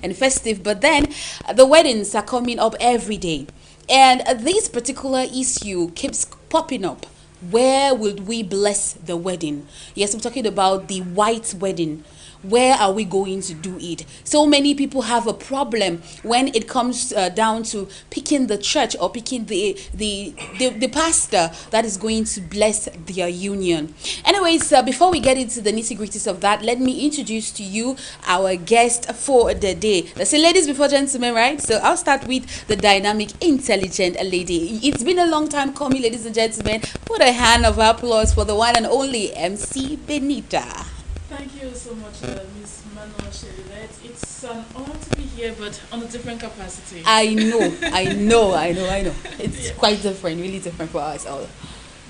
and festive, but then the weddings are coming up every day. And this particular issue keeps popping up. Where will we bless the wedding? Yes, I'm talking about the white wedding. Where are we going to do it? So many people have a problem when it comes down to picking the church or picking the pastor that is going to bless their union. Anyways, before we get into the nitty-gritties of that, let me introduce to you our guest for the day. Let's say ladies before gentlemen, right? So I'll start with the dynamic, intelligent lady. It's been a long time coming, ladies and gentlemen. Put a hand of applause for the one and only MC Benita. Thank you so much, Miss Manuel Sherilet. It's an honor to be here, but on a different capacity. I know. It's quite different, really different for us all.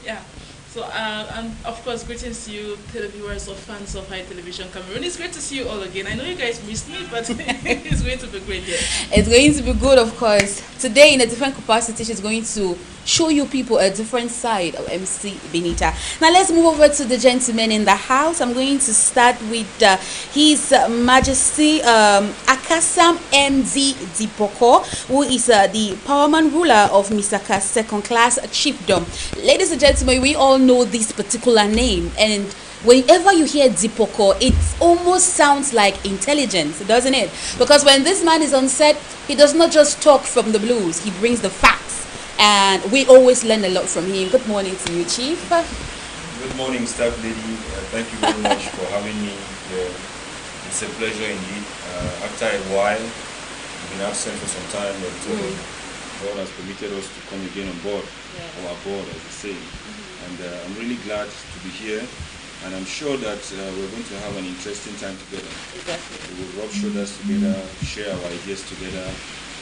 Yeah. So, and of course, greetings to you, televiewers or fans of High Television Cameroon. It's great to see you all again. I know you guys missed me, but it's going to be great here. It's going to be good, of course. Today, in a different capacity, she's going to show you people a different side of MC Benita. Now, let's move over to the gentleman in the house. I'm going to start with His Majesty Akasam MD Dipoko, who is the powerman ruler of Misaka Second Class Chiefdom. Ladies and gentlemen, we all know this particular name, and whenever you hear Dipoko, it almost sounds like intelligence, doesn't it? Because when this man is on set, he does not just talk from the blues, he brings the facts. And we always learn a lot from him. Good morning to you, Chief. Good morning, staff lady. Thank you very much for having me here. It's a pleasure indeed. After a while, we've been absent for some time, but God has permitted us to come again on board, or aboard, as they say. And I'm really glad to be here. And I'm sure that we're going to have an interesting time together. Exactly. We will rub shoulders together, share our ideas together.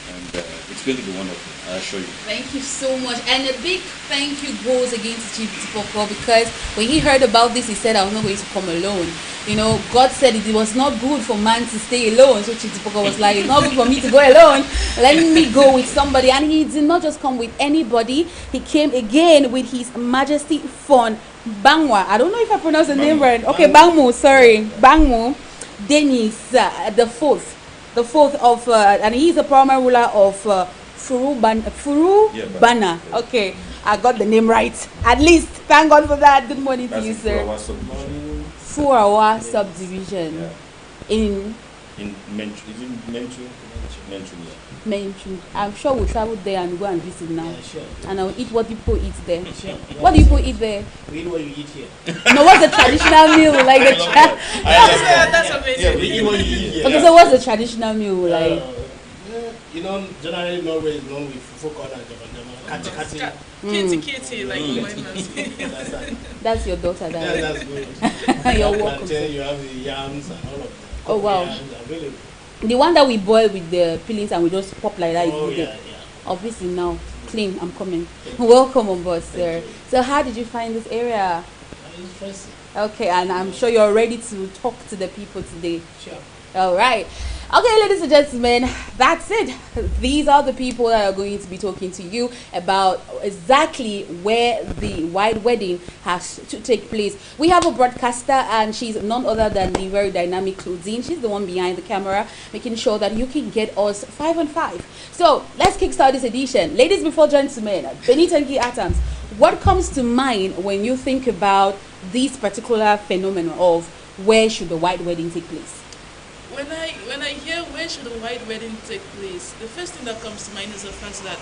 And it's going to be wonderful, I assure you. Thank you so much. And a big thank you goes again to Chief Tipoko, because when he heard about this, he said, I was not going to come alone. You know, God said it was not good for man to stay alone. So Chief Tipoko was like, it's not good for me to go alone. Let me go with somebody. And he did not just come with anybody. He came again with His Majesty Fon Bangwa. I don't know if I pronounced the name right. Okay, Bangmo, sorry. Bangmo Dennis, the fourth of, and he's a primary ruler of Furu Bana. Yeah. Okay, I got the name right. At least, thank God for that. Good morning to you, sir. Furawa subdivision. Yeah. In Menchu, Menchu. I'm sure we'll travel there and go and visit now. Yeah, sure. And I'll eat what people eat there. Sure. What do people eat there? We eat what you eat here. No, what's the traditional meal like? That's amazing. Yeah, we eat what you eat here. Okay, so what's the traditional meal like? You know, generally Norway is known with folk on kati. Kitty, like the white man says. That's your daughter, Yeah, that. that's good. You're You have welcome. plantain, you have the yams and all of that. Oh, wow. Yams are available. The one that we boil with the peelings and we just pop like that. Oh, is good. yeah. Obviously now, clean, I'm coming. Welcome on board, sir. you. So how did you find this area? It's fancy. Okay, and I'm sure you're ready to talk to the people today. Sure. All right. Okay, ladies and gentlemen, that's it. These are the people that are going to be talking to you about exactly where the white wedding has to take place. We have a broadcaster, and she's none other than the very dynamic Claudine. She's the one behind the camera, making sure that you can get us 5 on 5. So let's kickstart this edition. Ladies before gentlemen, Benita and Atoms, what comes to mind when you think about this particular phenomenon of where should the white wedding take place? When I hear where should the white wedding take place, the first thing that comes to mind is the fact that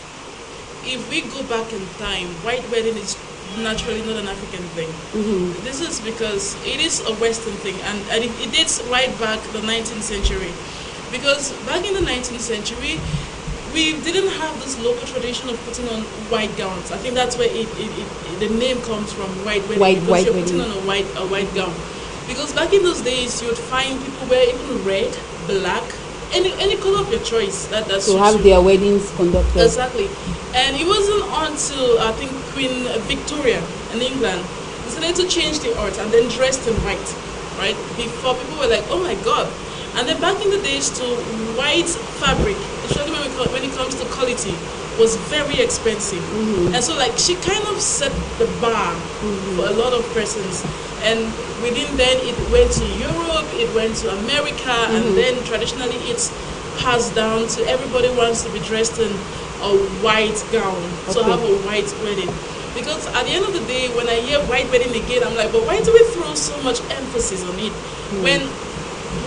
if we go back in time, white wedding is naturally not an African thing. This is because it is a Western thing, and it dates right back the 19th century. Because back in the 19th century, we didn't have this local tradition of putting on white gowns. I think that's where the name comes from, white wedding. Because you're putting on a white gown. Because back in those days, you would find people wear even red, black, any color of your choice. That's to have their weddings conducted. Exactly. And it wasn't until, I think, Queen Victoria in England decided to change the art and then dressed in white, right? Before people were like, oh my God. And then back in the days too, white fabric, especially when it comes to quality, was very expensive. And so like she kind of set the bar for a lot of persons. And within then it went to Europe, it went to America, and then traditionally it's passed down to everybody wants to be dressed in a white gown, to Okay. have a white wedding. Because at the end of the day, when I hear white wedding again, I'm like, but why do we throw so much emphasis on it? When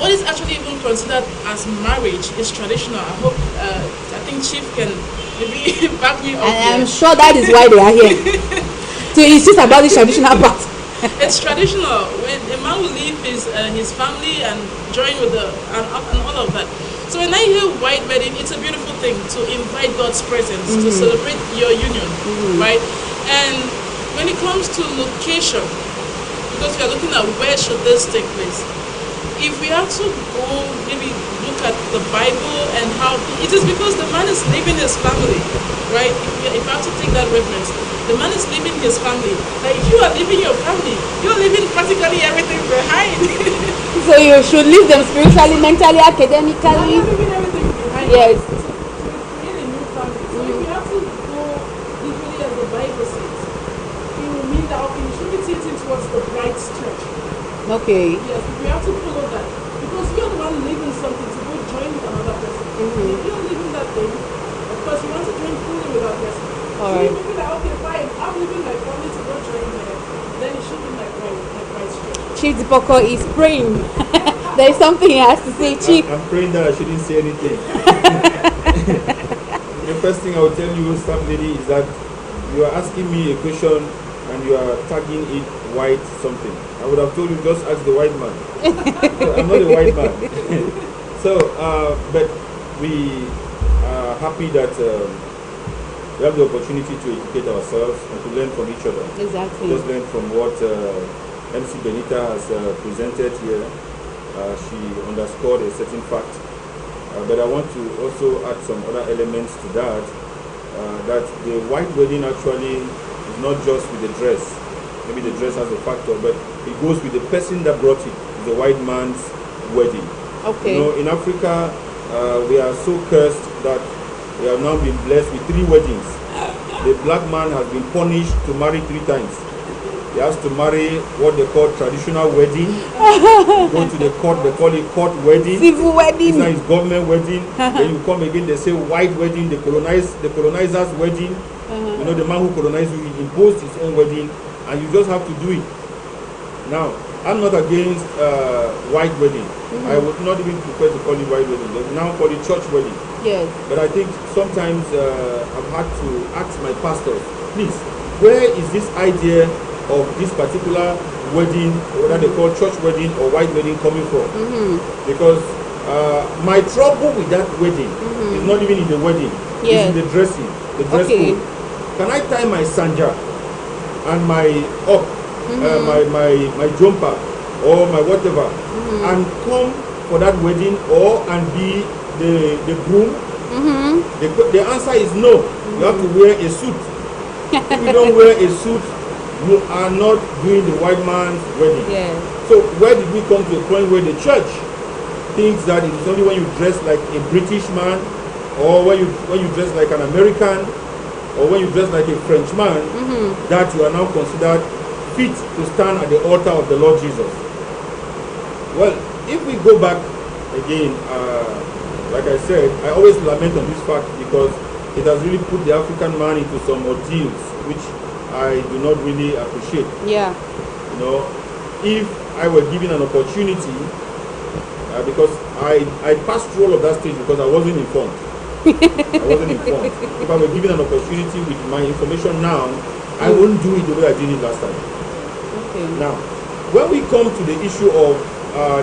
what is actually even considered as marriage is traditional. I think Chief can maybe back me up. And I'm here. sure that is why they are here. To insist about the traditional part. It's traditional. When a man will leave his family and join with and all of that. So when I hear white wedding, it's a beautiful thing to invite God's presence to celebrate your union, right? And when it comes to location, because we are looking at where should this take place, if we have to go maybe look at the Bible and how it is because the man is leaving his family, right? If I have to take that reference, the man is leaving his family. Like you are leaving your family, you're leaving practically everything behind. So you should leave them spiritually, mentally, You're academically. leaving everything behind. Yes. To create a new family. So if you have to go literally as the Bible says, it will mean that okay, you should be tilting towards the bride's church. Okay. Yes, we have to follow that. Because you're the one leaving something to go join with another person. If you're leaving that thing, of course you want to join fully with that person. Alright. So you feel like, okay, fine, I'm leaving my family to go join there. Then it should be my bride's church. Chief Dipoko is praying. There is something he has to say, Chief. I'm praying that I shouldn't say anything. The first thing I will tell you, staff lady, is that you are asking me a question and you are tagging it white something. I would have told you just ask the white man. So I'm not a white man. So, but we are happy that we have the opportunity to educate ourselves and to learn from each other. Exactly. Just learn from what MC Benita has presented here. She underscored a certain fact. But I want to also add some other elements to that. That the white wedding actually is not just with the dress. Maybe the dress has a factor, but it goes with the person that brought it. It's the white man's wedding. Okay. You know, in Africa, we are so cursed that we have now been blessed with 3 weddings. The black man has been punished to marry 3 times. He has to marry what they call traditional wedding. Go to the court, they call it court wedding. Civil This wedding. now is government wedding. Then you come again, they say white wedding, the colonizer's wedding. You know, the man who colonized you, he imposed his own wedding, and you just have to do it. Now, I'm not against white wedding. I would not even prefer to call it white wedding. They now call it church wedding. Yes. But I think sometimes I've had to ask my pastor, please, where is this idea of this particular wedding, whether they call church wedding or white wedding, coming from? Because my trouble with that wedding is not even in the wedding, Yes. it's in the dressing, the dress Okay. code. Can I tie my sanja and my my jumper or my whatever and come for that wedding and be the groom? The answer is no. You have to wear a suit. If you don't wear a suit, you are not doing the white man's wedding. Yes. So where did we come to a point where the church thinks that it is only when you dress like a British man, or when you dress like an American, or when you dress like a Frenchman, that you are now considered fit to stand at the altar of the Lord Jesus? Well, if we go back again, like I said, I always lament on this fact because it has really put the African man into some ordeals which I do not really appreciate. Yeah. You know, if I were given an opportunity, because I passed through all of that stage because I wasn't informed. I wasn't informed. If I were given an opportunity with my information now, I wouldn't do it the way I did it last time. Okay. Now, when we come to the issue of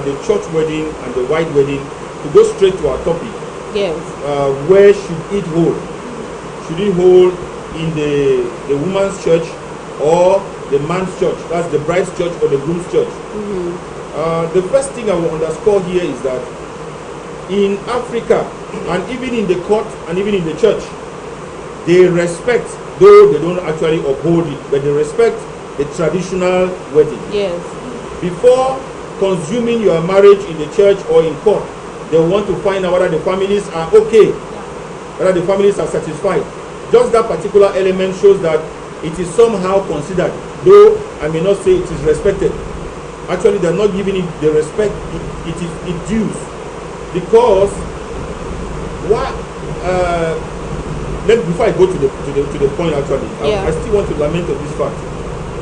the church wedding and the white wedding, to go straight to our topic, Yes. where should it hold? Should it hold in the woman's church or the man's church? That's the bride's church or the groom's church. The first thing I will underscore here is that in Africa, and even in the court and even in the church, they respect, though they don't actually uphold it, but they respect the traditional wedding. Yes. Before consuming your marriage in the church or in court, they want to find out whether the families are okay, whether the families are satisfied. Just that particular element shows that it is somehow considered, though I may not say it is respected. Actually, they're not giving it the respect it dues, because before I go to the point actually, Yeah. I still want to lament on this fact.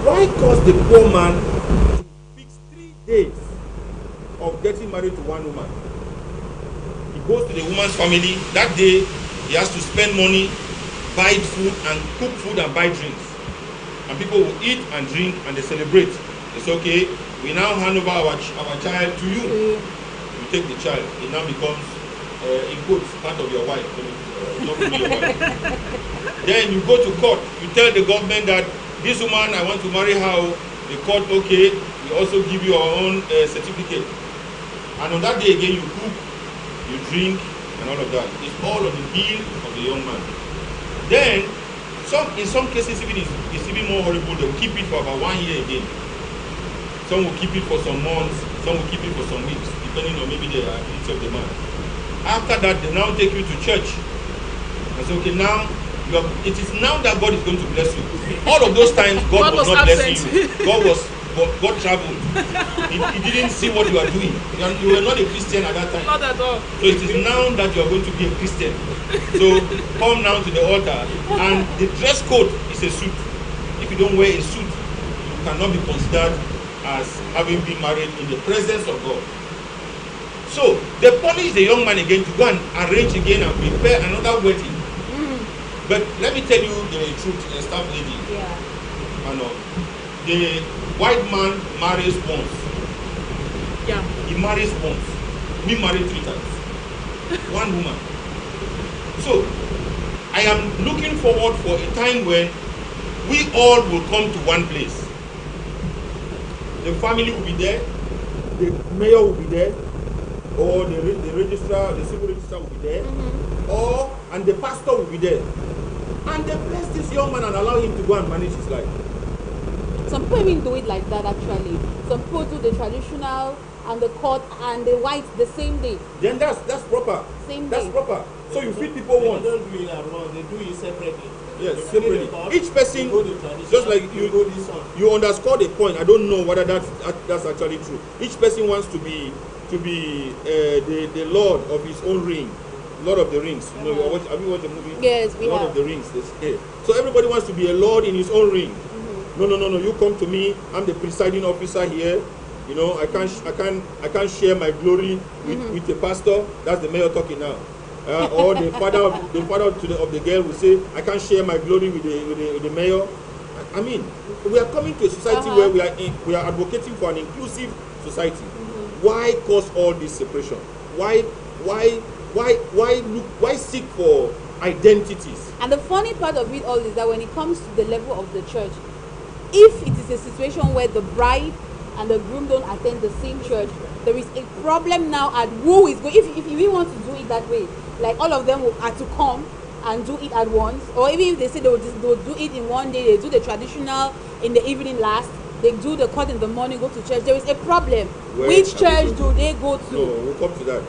Why cause the poor man to fix 3 days of getting married to one woman? He goes to the woman's family. That day, he has to spend money, buy food and cook food and buy drinks. And people will eat and drink and they celebrate. It's okay. We now hand over our child to you. You take the child. It now becomes, in quotes, part of your wife. Not really your wife. Then you go to court. You tell the government that this woman, I want to marry her. The court, okay. We also give you our own certificate. And on that day again, you cook, you drink, and all of that. It's all on the bill of the young man. Then, in some cases, it's even more horrible. They'll keep it for about 1 year again. Some will keep it for some months. Some will keep it for some weeks, depending on maybe the ability of the man. After that, they now take you to church. And say, okay, now it is now that God is going to bless you. All of those times, God was not blessing you. God traveled. He didn't see what you are doing. You were not a Christian at that time. Not at all. So it is now that you are going to be a Christian. So come now to the altar, and the dress code is a suit. If you don't wear a suit, you cannot be considered as having been married in the presence of God. So they punish the young man again to go and arrange again and prepare another wedding. But let me tell you the truth, staff lady. Yeah. I know. The white man marries once. Yeah. He marries once. We married 3 times. One woman. So I am looking forward for a time when we all will come to one place. The family will be there, the mayor will be there, or the registrar, the civil registrar will be there, and the pastor will be there. And they bless this young man and allow him to go and manage his life. Some people even do it like that actually. Some people do the traditional and the court and the white the same day. Then that's proper. Same That's day. proper. So you feed people They once. don't do it at once, they do it separately. Yes, They separately. finish the court, Each person, you go to traditional, just like you go this one. you underscore the point. I don't know whether that's actually true. Each person wants to be the lord of his own ring, Lord of the Rings. You know, have you watched the movie? Yes, we Lord have. of the Rings. So everybody wants to be a lord in his own ring. No. You come to me. I'm the presiding officer here. You know, I can't share my glory with the pastor. That's the mayor talking now. Or the father of the girl will say, I can't share my glory with the mayor. I mean, we are coming to a society where we are advocating for an inclusive society. Why cause all this separation? Why seek for identities? And the funny part of it all is that when it comes to the level of the church, if it is a situation where the bride and the groom don't attend the same church, there is a problem now at who is going. If we want to do it that way, like all of them are to come and do it at once, or even if they say they'll do it in one day, they do the traditional in the evening last, they do the court in the morning, go to church, there is a problem. Where Which are church we do they go to? No, we'll come to that.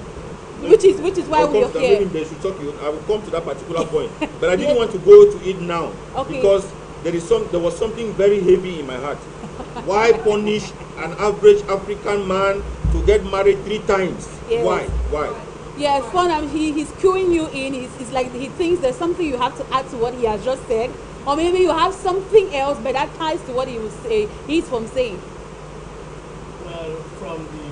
Which is why we are here. Maybe they should talk you. I will come to that particular point, but I didn't want to go to it now because there was something very heavy in my heart. Why punish an average African man to get married 3 times? Yes. Why? Yeah, fun. He's cueing you in. It's like he thinks there's something you have to add to what he has just said, or maybe you have something else, but that ties to what he was saying. He's from saying. Well, from the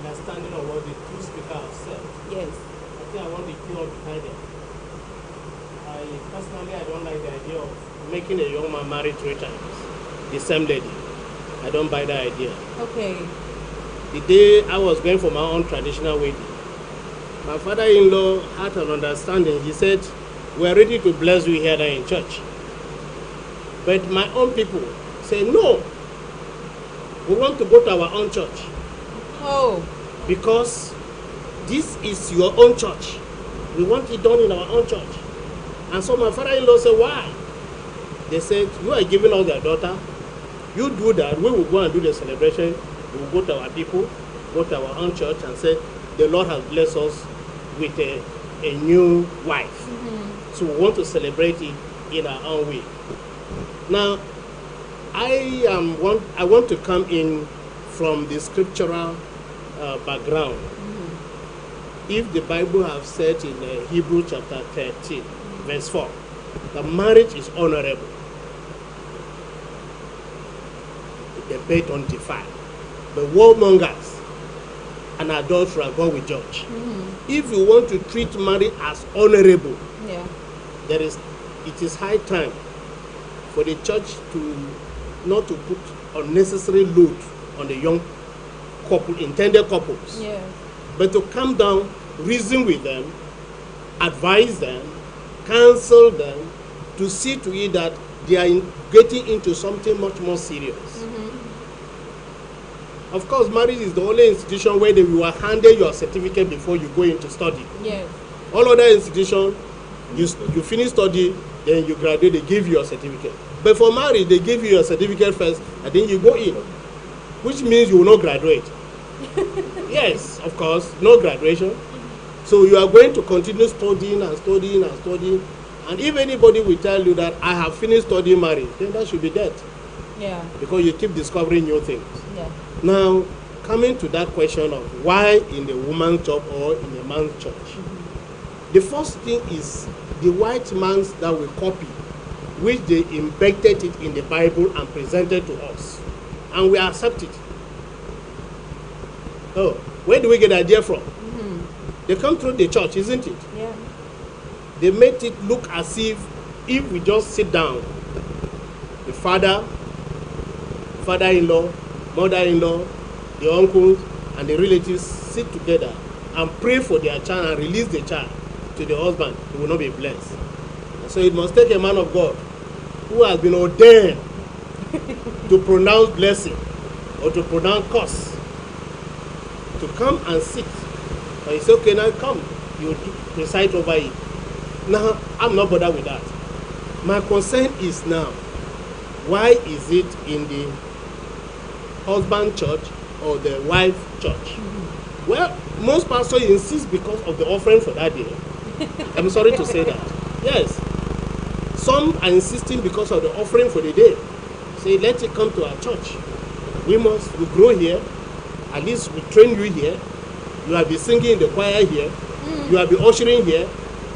understanding of what the two speakers have said, Yes. I think I want to clear up behind it. I don't like the idea of making a young man marry 3 times. The same lady. I don't buy that idea. Okay. The day I was going for my own traditional wedding, my father-in-law had an understanding. He said, we are ready to bless you here in church. But my own people say, no, we want to go to our own church. Oh. Because this is your own church. We want it done in our own church. And so my father-in-law said, why? They said, you are giving us their daughter. You do that, we will go and do the celebration. We will go to our people, go to our own church and say, the Lord has blessed us with a new wife. So we want to celebrate it in our own way. Now, I want to come in from the scriptural background. if the Bible have said in Hebrew chapter 13, verse 4, that marriage is honorable, the bed undefiled, but warmongers and adulterers God will judge. If you want to treat marriage as honorable, Yeah. it is high time for the church to not to put unnecessary load on the young intended couples, Yeah. but to calm down, reason with them, advise them, counsel them, to see to it that they are getting into something much more serious. Of course, marriage is the only institution where they will hand your certificate before you go into study. Yes. All other institutions, you finish study, then you graduate, they give you your certificate. But for marriage, they give you your certificate first, and then you go in, which means you will not graduate. Yes, of course, no graduation. So you are going to continue studying and studying and studying. And if anybody will tell you that I have finished studying marriage, then that should be dead. Yeah. Because you keep discovering new things. Yeah. Now, coming to that question of why in the woman's church or in the man's church, the first thing is the white man's that we copy, which they embedded it in the Bible and presented to us, and we accept it. Oh, where do we get the idea from? They come through the church, isn't it? Yeah. They make it look as if we just sit down, the father-in-law, mother-in-law, the uncles, and the relatives sit together and pray for their child and release the child to the husband, he will not be blessed. And so it must take a man of God who has been ordained to pronounce blessing or to pronounce curse to come and sit. And he said, okay, now come, you recite over it. Now, I'm not bothered with that. My concern is now, why is it in the husband church or the wife church? Well, most pastors insist because of the offering for that day. I'm sorry to say that. Yes. Some are insisting because of the offering for the day. Say, let it come to our church. We grow here. At least we train you here. You have been singing in the choir here. You have been ushering here.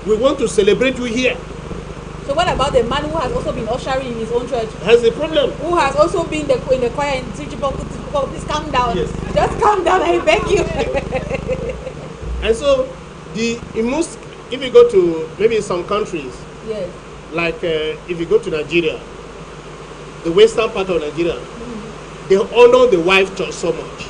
We want to celebrate you here. So what about the man who has also been ushering in his own church? Has a problem. Who has also been in the choir and teaching people, please calm down. Yes. Just calm down, I beg you. And so, if you go to maybe some countries, Yes. like if you go to Nigeria, the western part of Nigeria, they honor the wife church so much.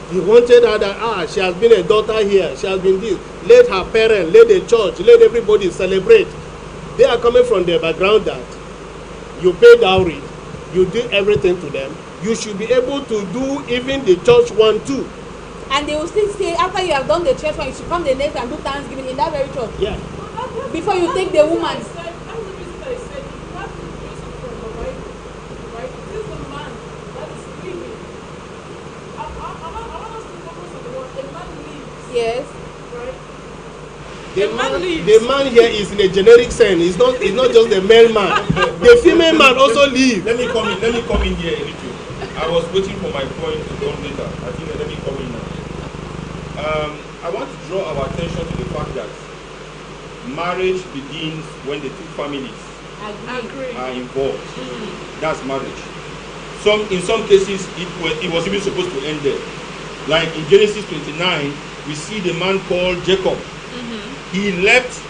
They wanted her that, she has been a daughter here, she has been this. Let her parents, let the church, let everybody celebrate. They are coming from the background that you pay dowry, you do everything to them. You should be able to do even the church one too. And they will still say, after you have done the church one, you should come the next and do Thanksgiving in that very church. Yeah. Before you take the woman. That's the reason I said you have to do it from the right. This is the man that is leaving. I want us to focus on the word. The man leaves. Yes. Right? The man here is in a generic sense. It's not just the male man. The female man also leave. Let me come in here a little. I was waiting for my point to come later. I think let me come in now. I want to draw our attention to the fact that marriage begins when the two families Agree. are involved. That's marriage. In some cases, it was even supposed to end there. Like in Genesis 29, we see the man called Jacob. He left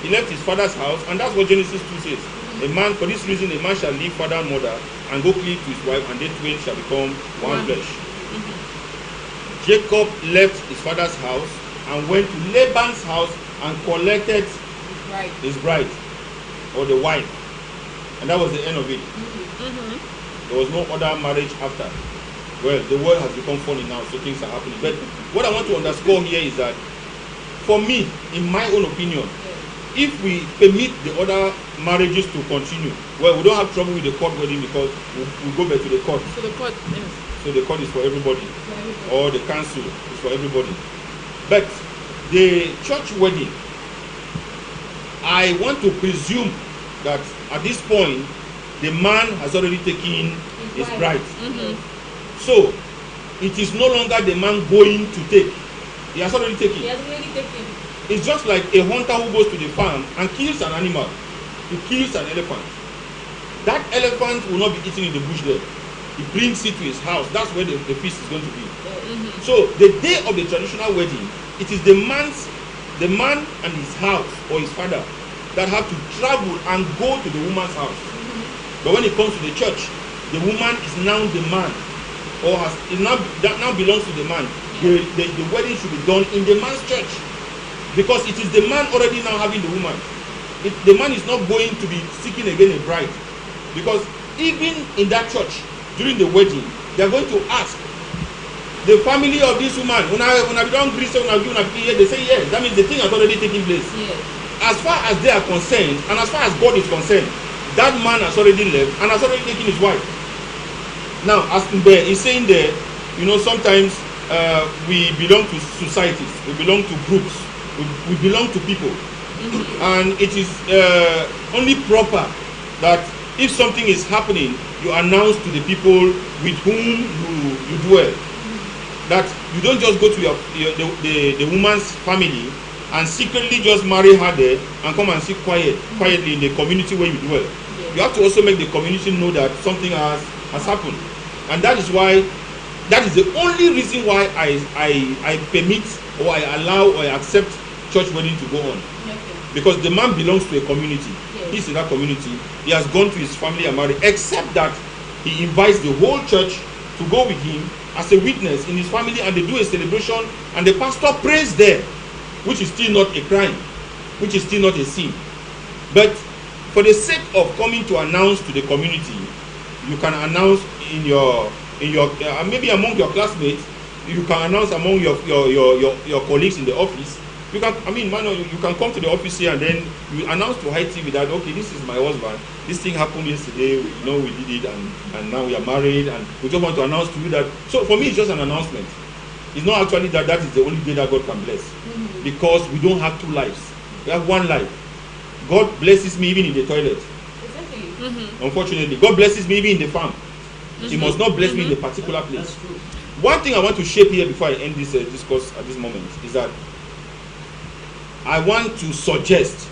his father's house, and that's what Genesis 2 says. A man, for this reason, a man shall leave father and mother and go cleave to his wife, and they twain shall become one flesh. Jacob left his father's house and went to Laban's house and collected his bride, or the wife, and that was the end of it. There was no other marriage after. Well, the world has become funny now, so things are happening. But what I want to underscore here is that, for me, in my own opinion, if we permit the other marriages to continue, well, we don't have trouble with the court wedding because we go back to the court. So the court, yes. So the court is for everybody, or the council is for everybody. But the church wedding, I want to presume that at this point, the man has already taken his bride. So, it is no longer the man going to take. He has already taken. He has already taken. It's just like a hunter who goes to the farm and kills an animal. He kills an elephant. That elephant will not be eaten in the bush there. He brings it to his house. That's where the feast is going to be. So the day of the traditional wedding, it is the man and his house or his father that have to travel and go to the woman's house. But when it comes to the church, the woman is now the man, or that now belongs to the man. The wedding should be done in the man's church, because it is the man already now having the woman. The man is not going to be seeking again a bride, because even in that church during the wedding, they are going to ask the family of this woman, when I don't agree, so they say yes. That means the thing has already taken place. Yes. As far as they are concerned, and as far as God is concerned, that man has already left and has already taken his wife. Now, as Mbe is saying there, sometimes we belong to societies, we belong to groups, we belong to people, and it is only proper that if something is happening, you announce to the people with whom you dwell. That you don't just go to the woman's family and secretly just marry her there and come and sit quietly in the community where you dwell. Yes. You have to also make the community know that something has happened, and that is the only reason why I permit, or I allow, or I accept church wedding to go on. Okay. Because the man belongs to a community. Yes. He's in that community. He has gone to his family and married, except that he invites the whole church to go with him as a witness in his family, and they do a celebration, and the pastor prays there, which is still not a crime, which is still not a sin. But for the sake of coming to announce to the community, you can announce in your maybe among your classmates, you can announce among your colleagues in the office. You can, you can come to the office here and then you announce to High TV that, okay, this is my husband. This thing happened yesterday. We did it, and now we are married, and we just want to announce to you that. So for me, it's just an announcement. It's not actually that is the only day that God can bless, because we don't have two lives. We have one life. God blesses me even in the toilet. Exactly. Unfortunately, God blesses me even in the farm. He must not bless me in a particular place. One thing I want to shape here before I end this discourse at this moment is that I want to suggest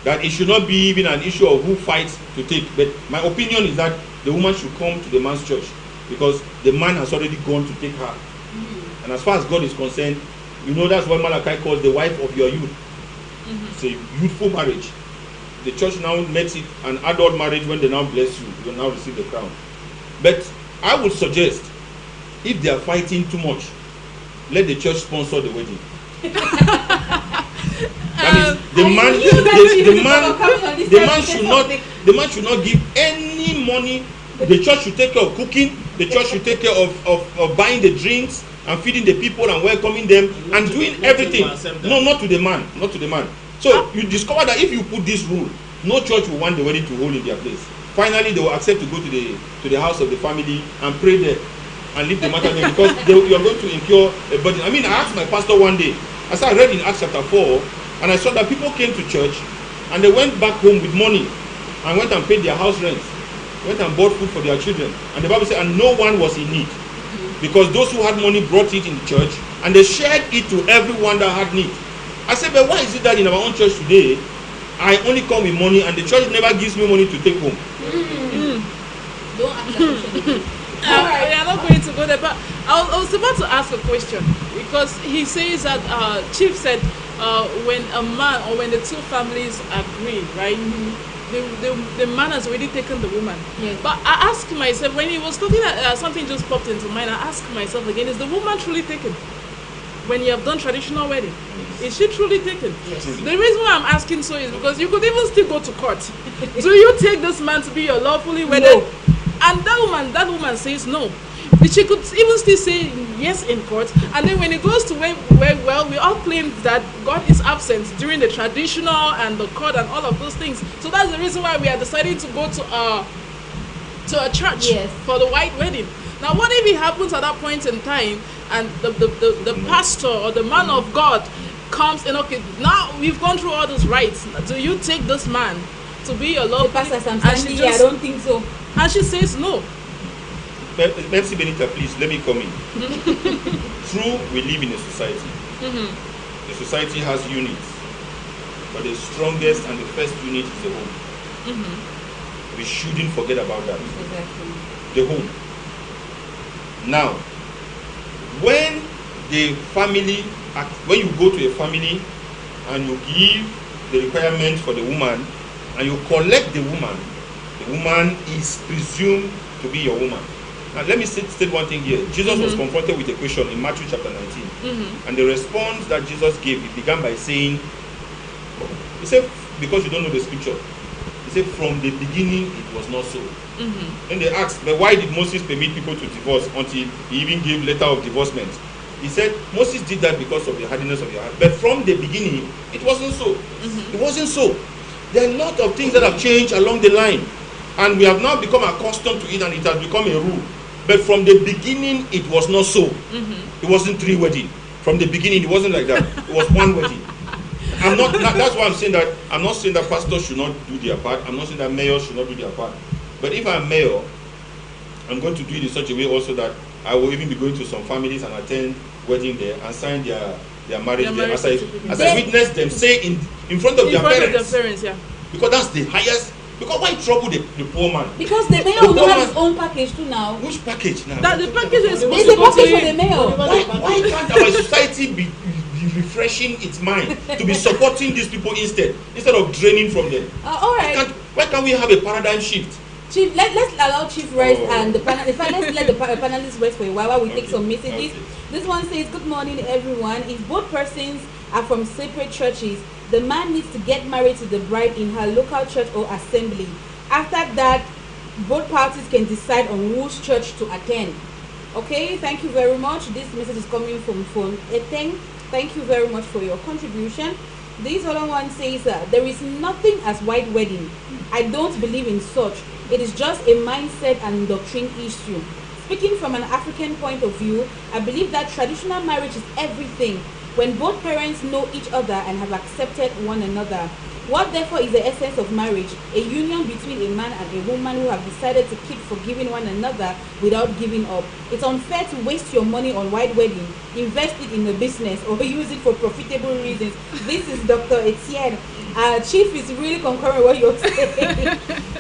that it should not be even an issue of who fights to take, but my opinion is that the woman should come to the man's church, because the man has already gone to take her. And as far as God is concerned, that's what Malachi calls the wife of your youth. It's a youthful marriage. The church now makes it an adult marriage. When they now bless you, you will now receive the crown. But I would suggest, if they are fighting too much, let the church sponsor the wedding. The man should not give any money. The church should take care of cooking. The church should take care of buying the drinks and feeding the people and welcoming them and doing everything. No, not to the man. Not to the man. So you discover that if you put this rule, no church will want the wedding to hold in their place. Finally, they will accept to go to the house of the family and pray there and leave the matter there, because you are going to incur a burden. I asked my pastor one day, as I read in Acts chapter 4, and I saw that people came to church and they went back home with money and went and paid their house rent, went and bought food for their children. And the Bible said, and no one was in need, because those who had money brought it in the church and they shared it to everyone that had need. I said, but why is it that in our own church today, I only come with money and the church never gives me money to take home? Don't ask that. We are not going to go there, but I was about to ask a question, because he says that Chief said when a man, or when the two families agree, right, the man has already taken the woman. Yes. But I asked myself, when he was talking, something just popped into mind. I asked myself again, is the woman truly taken? When you have done traditional wedding, is she truly taken? Yes. The reason why I'm asking so is because you could even still go to court. Do you take this man to be your lawfully wedded? No. And that woman says no. She could even still say yes in court, and then when it goes to where we all claim that God is absent during the traditional and the court and all of those things. So that's the reason why we are deciding to go to a church, yes, for the white wedding. Now, what if it happens at that point in time, and the pastor or the man of God comes and, okay, now we've gone through all those rites. Do you take this man to be your Lord? Pastor, I don't think so. And she says no. Mercy Benita, please let me come in. True, we live in a society. The society has units, but the strongest and the first unit is the home. We shouldn't forget about that. Exactly. The home. Now, when you go to a family and you give the requirement for the woman and you collect the woman is presumed to be your woman. Now let me state one thing here. Jesus was confronted with a question in Matthew chapter 19. And the response that Jesus gave, he began by saying, he said, because you don't know the scripture, he said, from the beginning it was not so. Then they asked, but why did Moses permit people to divorce until he even gave letter of divorcement? He said, Moses did that because of the hardiness of your heart. But from the beginning, it wasn't so. It wasn't so. There are a lot of things that have changed along the line. And we have now become accustomed to it and it has become a rule. But from the beginning, it was not so. It wasn't 3 weddings. From the beginning, it wasn't like that. It was 1 wedding. That's why I'm saying that I'm not saying that pastors should not do their part. I'm not saying that mayors should not do their part. But if I'm mayor, I'm going to do it in such a way also that I will even be going to some families and attend wedding there and sign their marriage there as I witness them say in front of their parents. Yeah. Because that's the highest. Because why trouble the poor man? Because the mayor will have his own package too now. Which package now? That the package is supposed There's a to go to package for the him. mayor. Why can't our society be refreshing its mind to be supporting these people instead of draining from them? All right. Why can't we have a paradigm shift? Chief, let's allow Chief rest and the let's let the panelists rest for a while we take some messages. Okay. This one says, good morning everyone. If both persons are from separate churches, the man needs to get married to the bride in her local church or assembly. After that, both parties can decide on whose church to attend. Okay, thank you very much. This message is coming from phone Eteng. Thank you very much for your contribution. This other one says, there is nothing as white wedding. I don't believe in such. It is just a mindset and doctrine issue. Speaking from an African point of view, I believe that traditional marriage is everything when both parents know each other and have accepted one another. What therefore is the essence of marriage? A union between a man and a woman who have decided to keep forgiving one another without giving up. It's unfair to waste your money on white wedding, invest it in a business, or use it for profitable reasons. This is Dr. Etienne. Chief is really concurring what you're saying.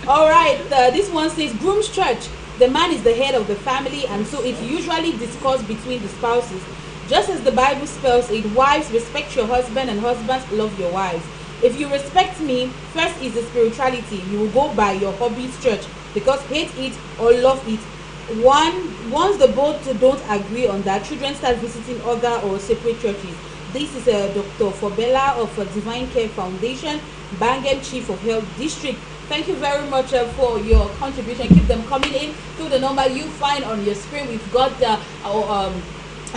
All right, this one says, Groom's church. The man is the head of the family, and so it's usually discussed between the spouses. Just as the Bible spells it, wives, respect your husband, and husbands, love your wives. If you respect me, first is the spirituality. You will go by your hobby's church, because hate it or love it. Once the both don't agree on that, children start visiting other or separate churches. This is Dr. Fobella of Divine Care Foundation, Bangem Chief of Health District. Thank you very much for your contribution. Keep them coming in through the number you find on your screen. We've got an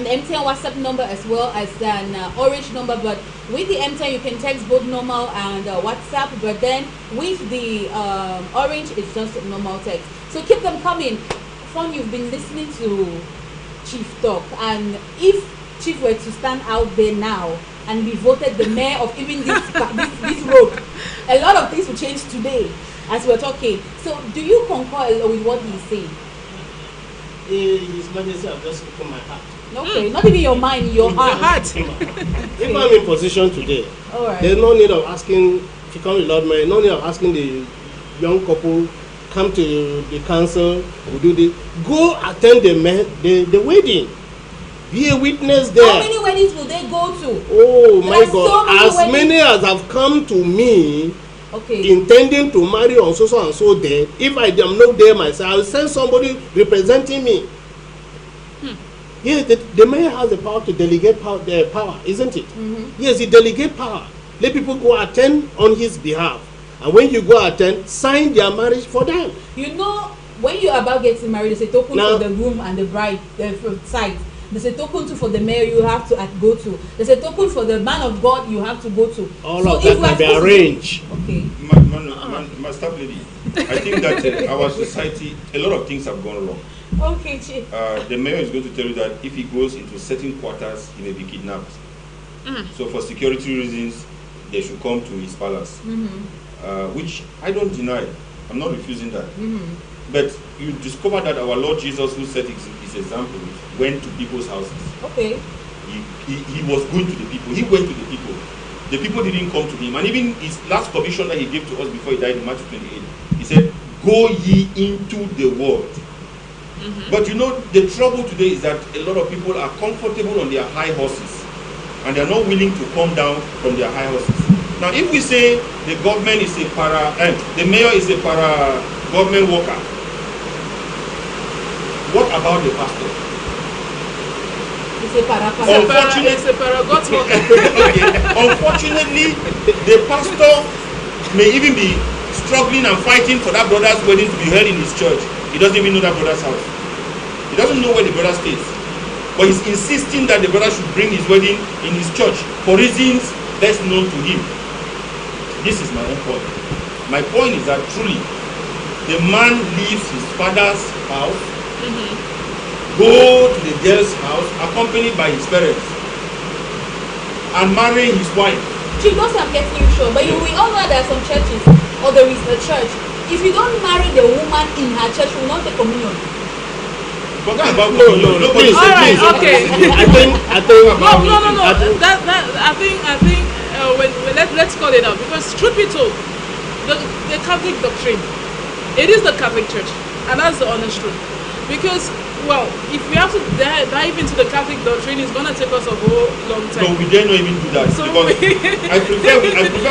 MTN WhatsApp number as well as an orange number, but with the MTN you can text both normal and WhatsApp, but then with the orange it's just normal text. So keep them coming. Fun, you've been listening to Chief talk, and if Chief were to stand out there now and be voted the mayor of even this road, a lot of things will change today as we're talking. So do you concur with what he's saying? His Majesty, I've just opened my heart. Okay, not even your mind, your heart. If I'm in position today, All right. there's no need of asking, if you come to Lord Mayor, no need of asking the young couple, come to the council, we do this. Go attend the wedding. Be a witness there. How many weddings will they go to? Oh There my are so God, many as weddings. many as have come to me Okay. intending to marry on so and so day, if I am not there myself, I will send somebody representing me. Yes, the mayor has the power to delegate power, isn't it? Yes, he delegate power. Let people go attend on his behalf. And when you go attend, sign their marriage for them. You know, when you're about getting married, there's a token Now- for the groom and the bride side. There's a token too for the mayor you have to go to. There's a token for the man of God you have to go to. All So of if that we are can be supposed to- arranged. Okay. My staff lady, I think that our society, a lot of things have gone wrong. Okay, Chief. The mayor is going to tell you that if he goes into certain quarters, he may be kidnapped. So for security reasons, they should come to his palace, which I don't deny. I'm not refusing that. But you discover that our Lord Jesus, who set his example, went to people's houses. Okay. He was going to the people. He went to the people. The people didn't come to him. And even his last commission that he gave to us before he died in Matthew 28, he said, "Go ye into the world." But you know, the trouble today is that a lot of people are comfortable on their high horses and they are not willing to come down from their high horses. Now, if we say the government is the mayor is a government worker, what about the pastor? It's a para. Okay. Unfortunately, the pastor may even be struggling and fighting for that brother's wedding to be held in his church. He doesn't even know that brother's house. He doesn't know where the brother stays. But he's insisting that the brother should bring his wedding in his church for reasons best known to him. This is my own point. My point is that truly, the man leaves his father's house, go to the girl's house, accompanied by his parents, and marry his wife. Chief, those I'm getting you sure, but we all know there are some churches, or there is a church. If you don't marry the woman in her church, you will not take communion. Forget about No, nobody please, said All right, please. okay. I think No. I think let's call it out, because truth be told, the Catholic doctrine, it is the Catholic Church, and that's the honest truth. Because, well, if we have to dive into the Catholic doctrine, it's gonna take us a whole long No, time. we dare not even do that, So because I prefer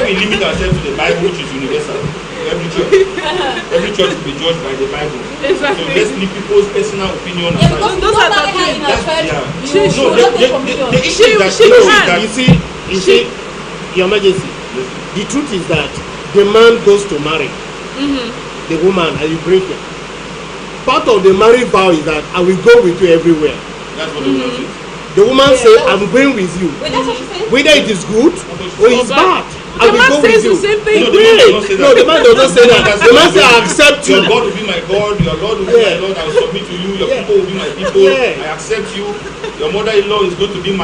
we limit ourselves to the Bible, which is universal. Every church will be judged by the Bible. Exactly. So let's leave people's personal opinion Yeah, aside. because Those if you are don't marry her in her That's- church, yeah. you She- will not take communion. The issue is that, She no, can. is that you see, Your Majesty, the truth is that the man goes to marry the woman and you bring her. Part of the marriage vow is that I will go with you everywhere. that's what the woman says. The woman Yeah, says, that was- I'm going with you. Wait, that's what she said? Whether it is good or it's bad, I The will man go says with the you. same thing. No, the man does not say that. No, the man does not say that. The man says, I accept you. Your God will be my God, your Lord will be Yeah. my Lord, I will submit to you, your Yeah. people will be my people, Yeah. I accept you. Your mother-in-law is going to be your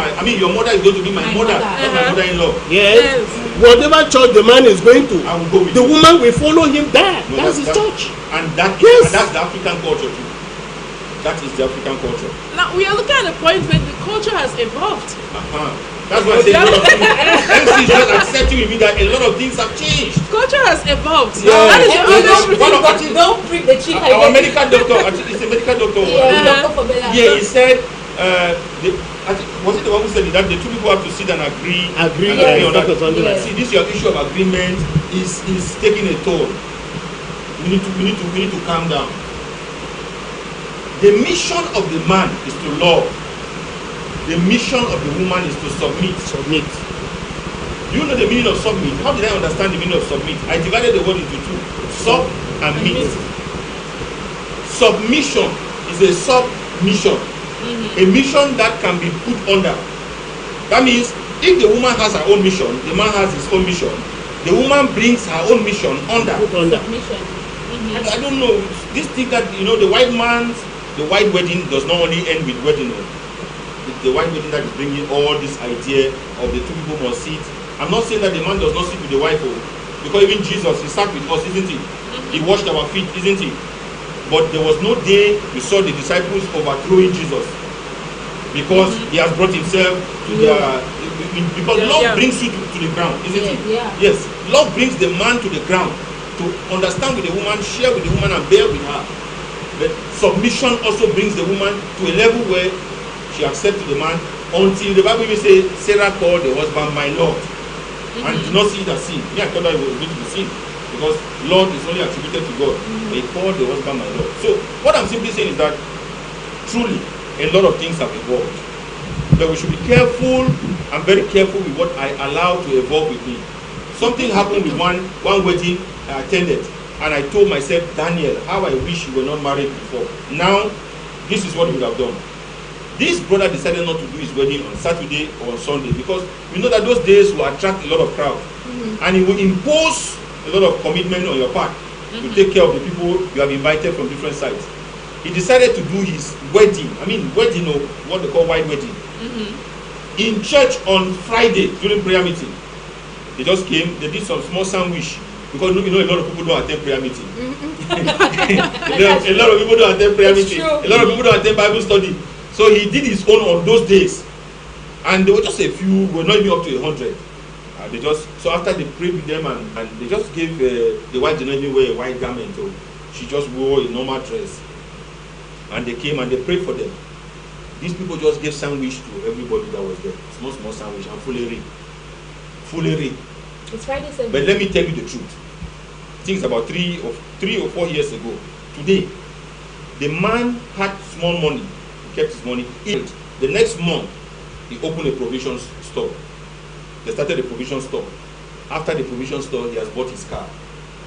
mother is going to be my mother, not my mother-in-law. Yes. Whatever church the man is going to, I will go with the you. woman will follow him there. No, That's his church. And that's the African culture too. That is the African culture. Now we are looking at the point where the culture has evolved. That's why I say a lot of things. MC is just accepting with me that a lot of things have changed. Culture has evolved. Yeah. That is the Every honest don't One bring of but the- don't bring the chick. Our medical doctor, it's a medical doctor. Yeah, doctor for Bella. Yeah, he said, was it the one who said that the two people have to sit and agree? Agree, and yeah, agree on that. something like that. See, this your issue of agreement is taking a toll. We need to calm down. The mission of the man is to love. The mission of the woman is to submit. Submit. Do you know the meaning of submit? How did I understand the meaning of submit? I divided the word into two: sub and meet. Submission is a submission, a mission that can be put under. That means if the woman has her own mission, the man has his own mission. The woman brings her own mission under. Put under. Mission. I don't know. This thing that the white wedding does not only end with wedding. No. The white wedding that is bringing all this idea of the two people must sit. I'm not saying that the man does not sit with the wife, because even Jesus, he sat with us, isn't he? He washed our feet, isn't he? But there was no day we saw the disciples overthrowing Jesus, because he has brought himself to because love brings you to the ground, isn't it? Yeah. Yes, love brings the man to the ground to understand with the woman, share with the woman, and bear with her. But submission also brings the woman to a level where she accepts the man, until the Bible even says Sarah called the husband my Lord, and did not see it as sin. Me, I thought that it was going to be sin, because Lord is only attributed to God. But he called the husband my Lord. So what I'm simply saying is that truly a lot of things have evolved, but we should be careful and very careful with what I allow to evolve with me. Something happened with one wedding I attended, and I told myself, Daniel, how I wish you were not married before. Now, this is what we would have done. This brother decided not to do his wedding on Saturday or on Sunday, because we know that those days will attract a lot of crowd, and it will impose a lot of commitment on your part to take care of the people you have invited from different sides. He decided to do his wedding, wedding, or what they call white wedding, in church on Friday during prayer meeting. They just came, they did some small sandwich, because a lot of people don't attend prayer meeting. A lot of people don't attend prayer It's meeting. true. A lot of people don't attend Bible study. So he did his own on those days. And there were just a few, were not even up to 100. They just, so after they prayed with them and they just gave the wife did not even wear a white garment. So she just wore a normal dress. And they came and they prayed for them. These people just gave sandwich to everybody that was there. Small sandwich and fully. It's Friday 7. But let me tell you the truth. Things about 3 or 4 years ago. Today, the man had small money. He kept his money. The next month, he opened a provision store. They started a provision store. After the provision store, he has bought his car.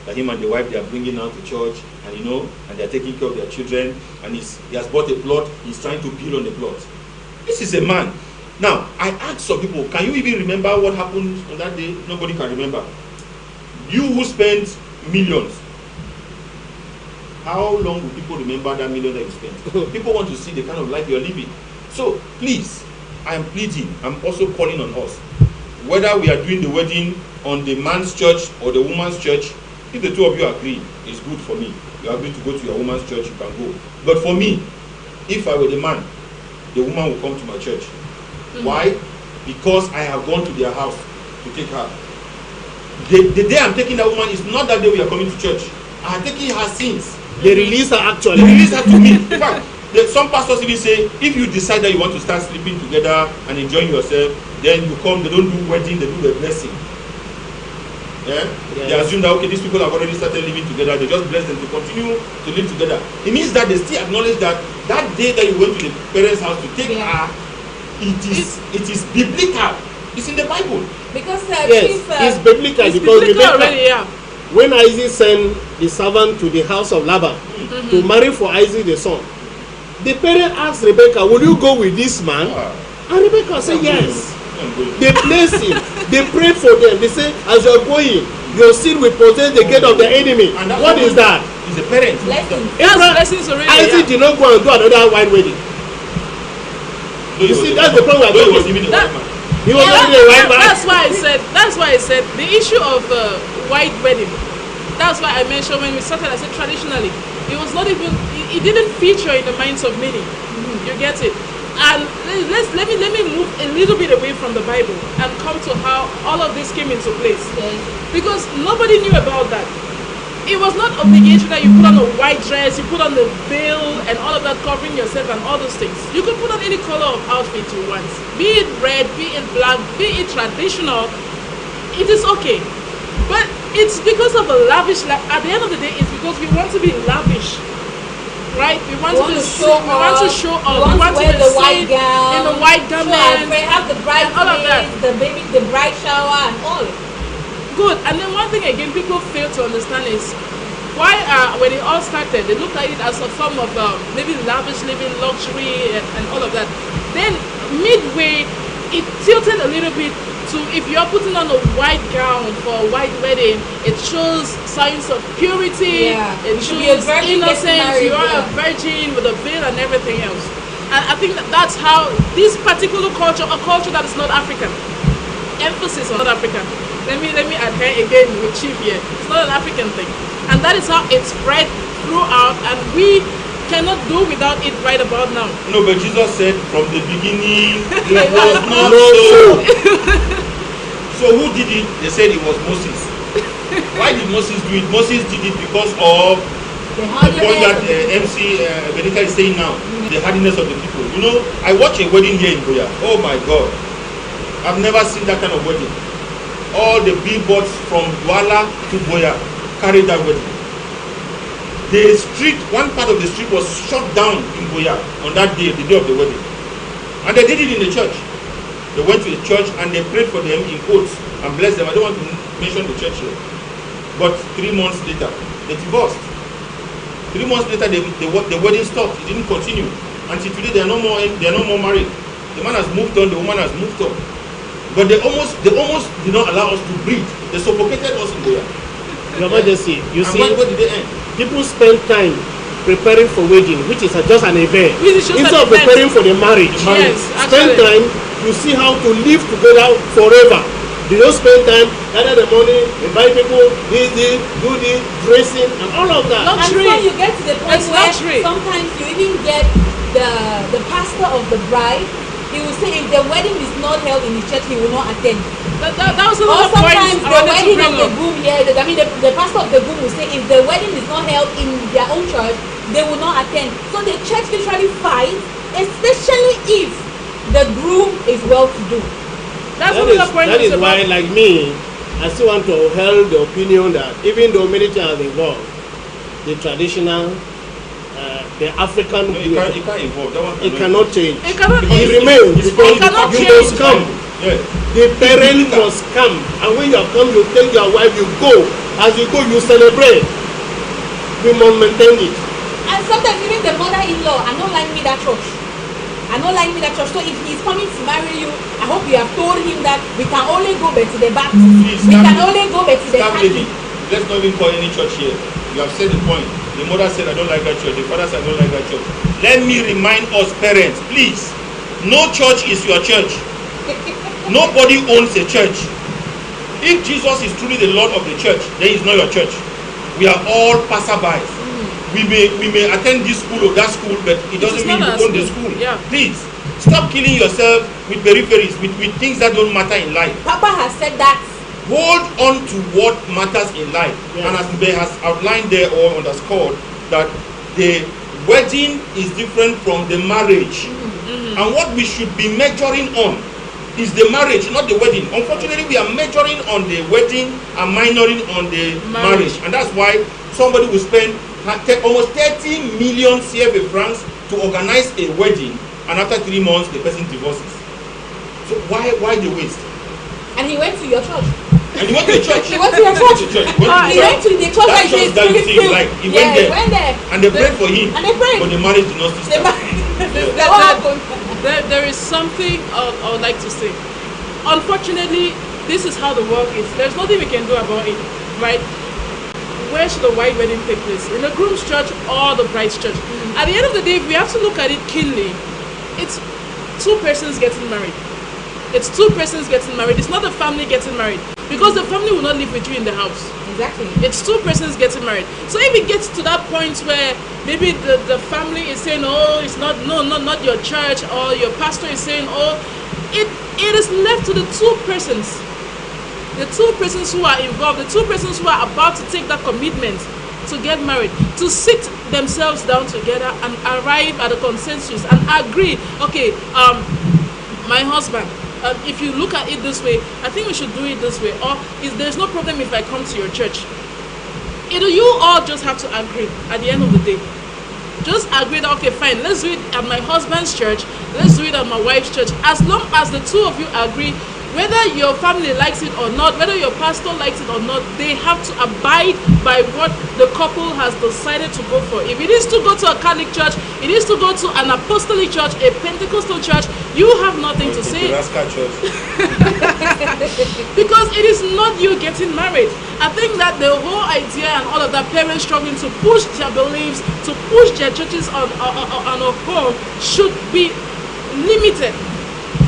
That him and the wife, they are bringing out to church, and and they are taking care of their children. And he has bought a plot. He's trying to build on the plot. This is a man. Now, I asked some people, can you even remember what happened on that day? Nobody can remember. You who spent millions, how long will people remember that million that you spent? People want to see the kind of life you're living. So, please, I am pleading, I'm also calling on us. Whether we are doing the wedding on the man's church or the woman's church, if the two of you agree, it's good for me. You agree to go to your woman's church, you can go. But for me, if I were the man, the woman will come to my church. Why? Because I have gone to their house to take her. The day I'm taking that woman is not that day we are coming to church. I am taking her sins. They release her actually. They release her to me. In fact, some pastors even say, if you decide that you want to start sleeping together and enjoying yourself, then you come, they don't do wedding, they do the blessing. Yeah? They assume that, okay, these people have already started living together, they just bless them to continue to live together. It means that they still acknowledge that that day that you went to the parents' house to take her, it is biblical. It's in the Bible. Because yes, it's biblical it's because biblical already, yeah. when Isaac sent the servant to the house of Laban to marry for Isaac the son, the parent asked Rebecca, will you go with this man? And Rebecca said yes. They blessed him. They prayed for them. They say, as you are going, your sin will possess the gate of the enemy. What is that? It's a parent. Blessings already. Isaac did not go and do another white wedding. You see, that's the problem. He was giving the white man. He was not a white man. That's why I said the issue of white wedding. That's why I mentioned when we started, I said traditionally, it was not even, it didn't feature in the minds of many. You get it? And let me move a little bit away from the Bible and come to how all of this came into place. Because nobody knew about that. It was not obligatory that you put on a white dress, you put on the veil and all of that covering yourself and all those things. You could put on any color of outfit you want. Be it red, be it black, be it traditional. It is okay. But it's because of a lavish life. At the end of the day, it's because we want to be lavish. Right? We want to show off. We want to show off. We want to wear the in white gown, the white garment. have the bride all of that. the bride shower and all. Good. And then one thing again people fail to understand is why when it all started, they looked at it as a form of maybe lavish living, luxury and all of that. Then midway, it tilted a little bit to if you're putting on a white gown for a white wedding, it shows signs of purity, it shows innocence, you are a virgin with a veil and everything else. And I think that's how this particular culture, a culture that is not African, emphasis on not African. Let me adhere again with Chief here. It's not an African thing. And that is how it spread throughout, and we cannot do without it right about now. No, but Jesus said from the beginning it was not so. So who did it? They said it was Moses. Why did Moses do it? Moses did it because of the point that MC Benica is saying now, the hardiness of the people. You know, I watched a wedding here in Goya. Oh my God. I've never seen that kind of wedding. All the billboards from Douala to Goya carried that wedding. The street, one part of the street was shut down in Goya on that day, the day of the wedding. And they did it in the church. They went to the church and they prayed for them in quotes and blessed them. I don't want to mention the church here. But 3 months later, they divorced. 3 months later, the wedding stopped. It didn't continue. Until today, they are no more married. The man has moved on, the woman has moved on. But they almost did not allow us to breathe. They suffocated us in there. Your Majesty, you see, where did they end? People spend time preparing for wedding, which is just an event. Instead of preparing for the marriage. Yes, spend time, you see how to live together forever. They don't spend time, gather the money, invite people, do this, dressing, and all of that. And so you get to the point It's where luxury. sometimes you even get the pastor of the bride. He will say if the wedding is not held in his church, he will not attend. That was Or another point sometimes I the wanted to wedding bring of the up. groom, the pastor of the groom will say if the wedding is not held in their own church, they will not attend. So the church literally fights, especially if the groom is well-to-do. That's That another point. is about- why, like me, I still want to hold the opinion that even though military has involved, the traditional, the African No, you way, can't evolve. That one it cannot change. It cannot. It remains it's because it cannot you change. must come. Yeah. The parent must come, and when you have come, you take your wife, you go. As you go, you celebrate. We must maintain it. And sometimes even the mother-in-law, I don't like me that church. I don't like me that church. So if he's coming to marry you, I hope you have told him that we can only go back to the Baptist. Please, We stand- can only go back to the Staff lady, Catholic. let's not even call any church here. You have said the point. The mother said, I don't like that church. The father said, I don't like that church. Let me remind us parents, please. No church is your church. Nobody owns a church. If Jesus is truly the Lord of the church, then he's not your church. We are all passerbys. We may attend this school or that school, but it doesn't is mean not you our own the school. school. Yeah. Please, stop killing yourself with peripheries, with things that don't matter in life. Papa has said that. Hold on to what matters in life. Yes. And as Mbe has outlined there or underscored, that the wedding is different from the marriage. And what we should be measuring on is the marriage, not the wedding. Unfortunately, we are measuring on the wedding and minoring on the marriage. And that's why somebody will spend almost 30 million CFA francs to organize a wedding, and after 3 months, the person divorces. So why the waste? And he went to your church. And he went to the church. He went to your church. He He went to the church That and church he's that you think filled. like, he Yeah, went he there. went there. And they prayed for him. And they prayed. But the marriage did not still They start. What happened? There is something I would like to say. Unfortunately, this is how the world is. There's nothing we can do about it, right? Where should the white wedding take place? In the groom's church or the bride's church? At the end of the day, we have to look at it keenly. It's two persons getting married. It's two persons getting married. It's not the family getting married. Because the family will not live with you in the house. Exactly. It's two persons getting married. So if it gets to that point where maybe the family is saying, oh, it's not your church, or your pastor is saying, oh, it is left to the two persons. The two persons who are involved, the two persons who are about to take that commitment to get married, to sit themselves down together and arrive at a consensus and agree, okay, my husband, if you look at it this way, I think we should do it this way. Or there's no problem if I come to your church. You all just have to agree at the end of the day. Just agree that, okay, fine, let's do it at my husband's church, let's do it at my wife's church. As long as the two of you agree, whether your family likes it or not, whether your pastor likes it or not, they have to abide by what the couple has decided to go for. If it is to go to a Catholic church, it is to go to an apostolic church, a Pentecostal church, you have nothing to say. Because it is not you getting married. I think that the whole idea and all of that, parents struggling to push their beliefs, to push their churches on a home, should be limited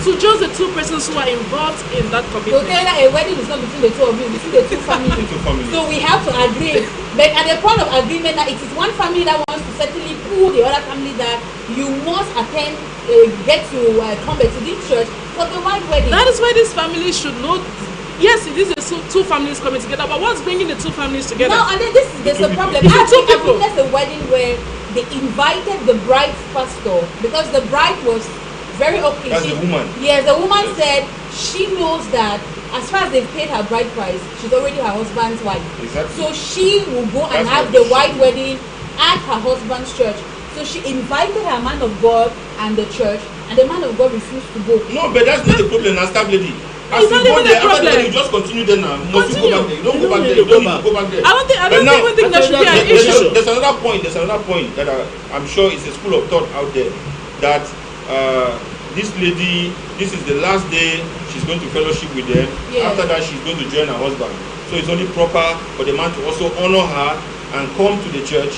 to just the two persons who are involved in that So commitment. tell that a wedding is not between the two of you, it's between the two families. Two families. So we have to agree. But at the point of agreement, that it is one family that wants to certainly pull the other family that you must attend, get to come back to this church for the white wedding. That is why this family should know. Yes, it is the two families coming together, but what's bringing the two families together? Now, and then there's a problem. It's the two I people. witnessed a wedding where they invited the bride's pastor because the bride was very okay. That's the woman. Yes, the woman Yes. said she knows that as far as they've paid her bride price, she's already her husband's wife. Exactly. So she will go and That's have what the she white should. wedding at her husband's church. So she invited her man of God and the church, and the man of God refused to go. No, but that's not the problem, as staff lady. As It's you not go even there, a after the problem. wedding, you just continue there now. Must you go back there? You don't go back there. You don't need to go back there. I don't But even now, think that should be an there's issue. There's another point. There's another point that I'm sure is a school of thought out there, that this lady, this is the last day she's going to fellowship with them. Yeah. After that, she's going to join her husband. So it's only proper for the man to also honor her and come to the church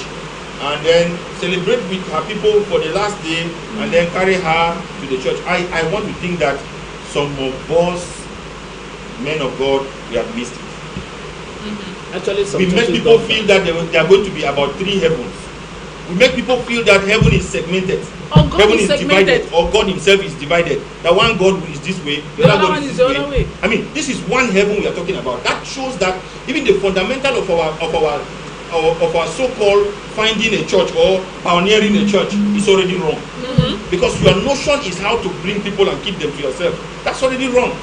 and then celebrate with her people for the last day and then carry her to the church. I want to think that some of us men of God, we have missed it. Actually, some We make churches people don't. feel that there are going to be about 3 heavens. We make people feel that heaven is segmented. Or God Heaven is is divided, segmented. or God himself is divided. That one God is this way, the other God is the this other way. way. I mean, this is one heaven we are talking about. That shows that even the fundamental of our so-called finding a church or pioneering a church is already wrong. Because your notion is how to bring people and keep them to yourself. That's already wrong.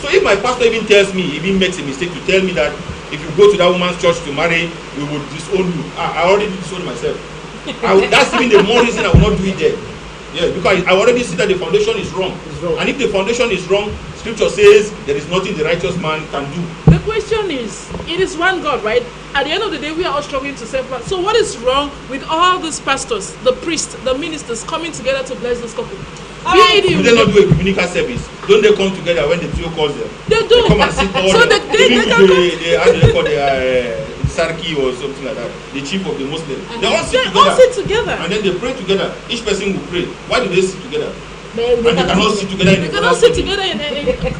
So if my pastor even tells me, even makes a mistake to tell me that if you go to that woman's church to marry, we will disown you. I already disown myself. That's even the more reason I will not do it there. Yeah, because I already see that the foundation is wrong. And if the foundation is wrong, scripture says there is nothing the righteous man can do. The question is, it is one God, right? At the end of the day, we are all struggling to separate. So what is wrong with all these pastors, the priests, the ministers coming together to bless this couple? Do they not do a communical service? Don't they come together when the trio calls them? They do. They come and sit all So they can call the Sarki or something like that, the chief of the Muslim. They all sit together. And then they pray together. Each person will pray. Why do they sit together? And they cannot sit together. They cannot sit together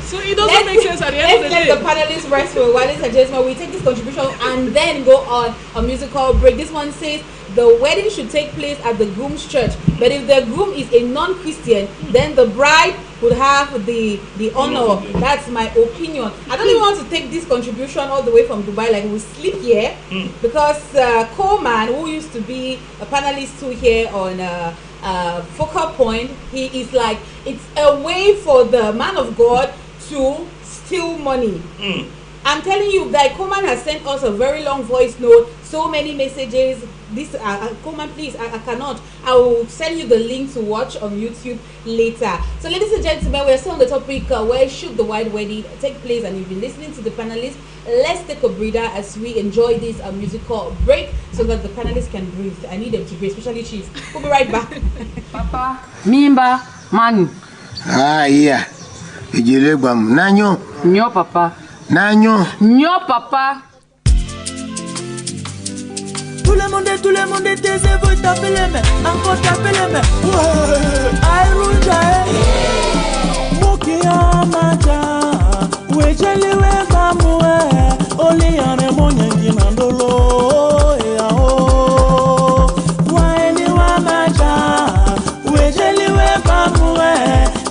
so it doesn't make sense at the end of the day. Let's let the panelists rest for a while, ladies and gentlemen. We take this contribution and then go on a musical break. This one says the wedding should take place at the groom's church, but if the groom is a non-Christian, then the bride would have the honor. That's my opinion. I don't even want to take this contribution all the way from Dubai, like we sleep here, because Coleman, who used to be a panelist too here on Focal Point, he is like, it's a way for the man of God to steal money. I'm telling you that Coleman has sent us a very long voice note, so many messages. This Coleman, please, I cannot. I will send you the link to watch on YouTube later. So, ladies and gentlemen, we are still on the topic where should the white wedding take place, and you've been listening to the panelists. Let's take a breather as we enjoy this musical break so that the panelists can breathe. I need them to breathe, especially Chief. We'll be right back. Papa, Mimba, Manu. Ah, yeah. Ijilegwam. Nanyo. Nyo papa. Nanyo. Nyo papa. Tout le monde était vous taper les mains, encore taper les mains. Ouais, aïe rouge, Mokia macha, we jeli we kamwe, oli ane monyengi nandolo, yao. Waeni wa macha, we jeli we kamwe,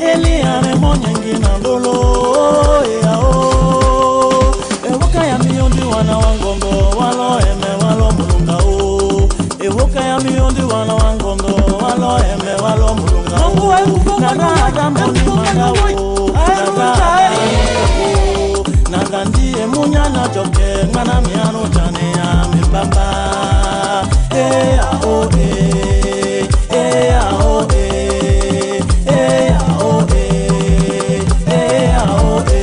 eli ane monyengi nandolo, yao. Ewoka ya miondi wana wangongo, walo eme walo mulunga o. Ewoka ya miondi wana wangongo, walo eme walo mulunga o. Nara moni manga o, nara ndiye munyana joke, ngana miano chane ya mibamba. A o e, a o e, a o e, a o e, a o e.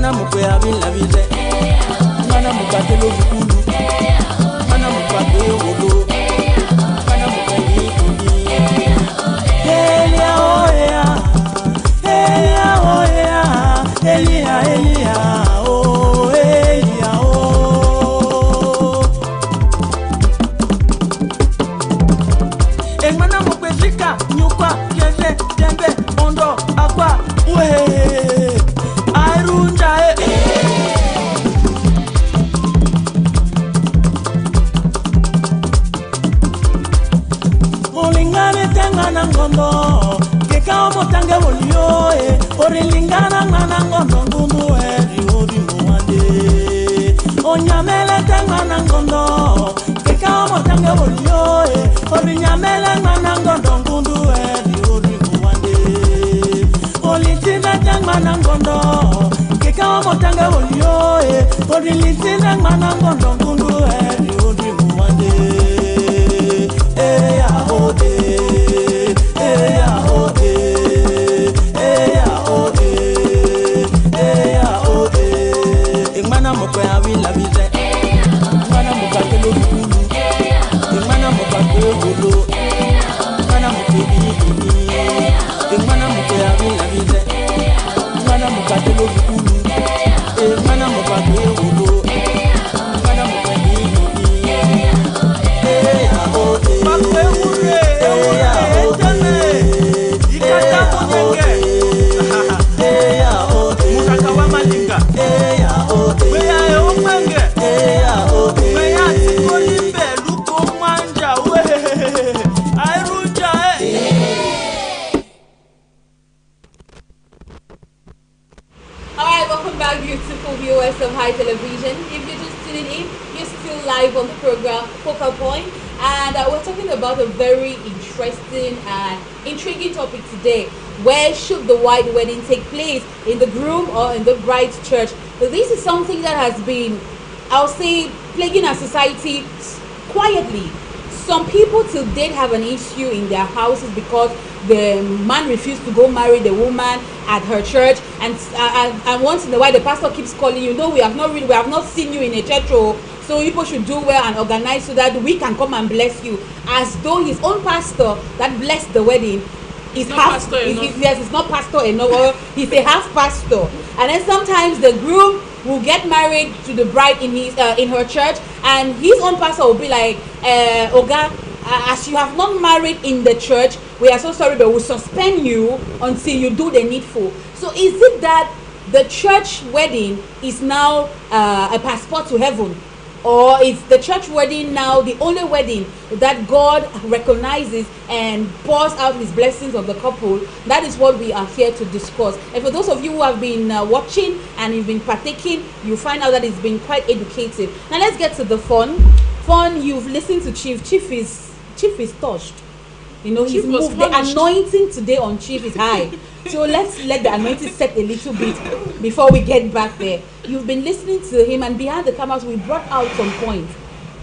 Mana mukwe avila vile. Mana mukate lo bukulu. Mana mukate wolo. Mana mukwe nikuni. Elia oh yeah. Elia oh yeah. Elia oh Elia oh. Emana mukwe zika nyukwa yeze dembe ondo akwa uhe. Arunja Molingane tengana ngondo Keka omotange wolio Orilingana ngana ngondo Ngundu odi muwande Onyamele tengana ngondo Keka omotange wolio Orinyamele ngana ngondo Ngundu odi muwande Olitina tengana ngondo Keka omotange wolio Orilitina ngana ngondo Ngundu odi muwande Mana mokwe avila vile. Mana mokate lo bukulu. Mana mokate wolo. Mana mokwe bini. Mana mokwe avila vile. Mana mokate lo bukulu. Mana mokate wolo. Mana mokwe bini. Makwe ure. Ejane. Ikata monyenge. Mutakawa malinga. Alright, welcome back, beautiful viewers of High Television. If you're just tuning in, you're still live on the program Focal Point, and we're talking about a very interesting and intriguing topic today. Where should the white wedding take place? In the groom or in the bride's church? So this is something that has been, I'll say, plaguing our society quietly. Some people till date have an issue in their houses because the man refused to go marry the woman at her church, and once in a while the pastor keeps calling you. No, we have not seen you in a church, so people should do well and organize so that we can come and bless you. As though his own pastor that blessed the wedding is half. Yes, it's not pastor enough, or he's a half pastor. And then sometimes the groom will get married to the bride in her church, and his own pastor will be like, Oga, as you have not married in the church, we are so sorry, but we'll suspend you until you do the needful. So is it that the church wedding is now a passport to heaven? Or is the church wedding now the only wedding that God recognizes and pours out his blessings on the couple? That is what we are here to discuss. And for those of you who have been watching and you've been partaking, you find out that it's been quite educative. Now let's get to the fun. You've listened to Chief. Chief is touched. You know, he's moved. The anointing today on Chief is high. So let's let the anointing set a little bit before we get back there. You've been listening to him, and behind the cameras we brought out some points.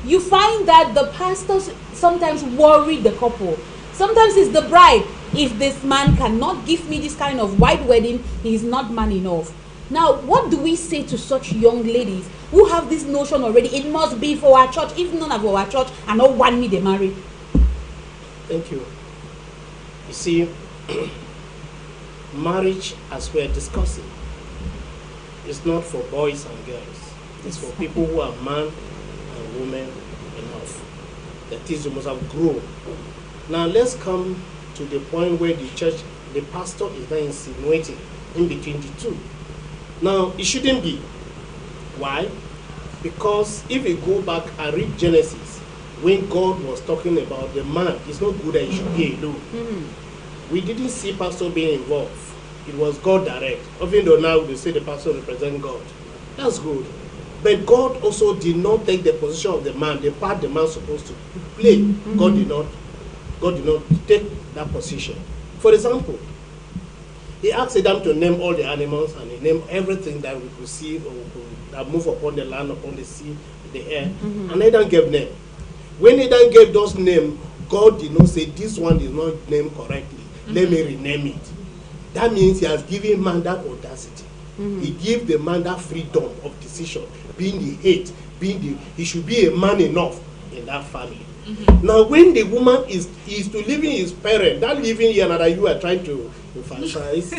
You find that the pastors sometimes worry the couple. Sometimes it's the bride. If this man cannot give me this kind of white wedding, he is not man enough. Now, what do we say to such young ladies who have this notion already? It must be for our church. If none of our church and not want me, they marry. Thank you. You see, marriage, as we're discussing, is not for boys and girls. It's for people who are man and woman enough. That is, you must have grown. Now let's come to the point where the church, the pastor is now insinuating in between the two. Now, it shouldn't be. Why? Because if we go back and read Genesis, when God was talking about the man, it's not good that he should be alone. We didn't see pastor being involved. It was God direct. Even though now they say the pastor represents God. That's good. But God also did not take the position of the man, the part the man supposed to play. God did not take that position. For example, he asked Adam to name all the animals, and he named everything that we could see or that move upon the land, upon the sea, the air. And Adam gave name. When Adam gave those names, God did not say this one is not named correctly. Let me rename it. That means he has given man that audacity. He gives the man that freedom of decision, being the head, he should be a man enough in that family. Now, when the woman is to live in his parent, that living here that you are trying to emphasize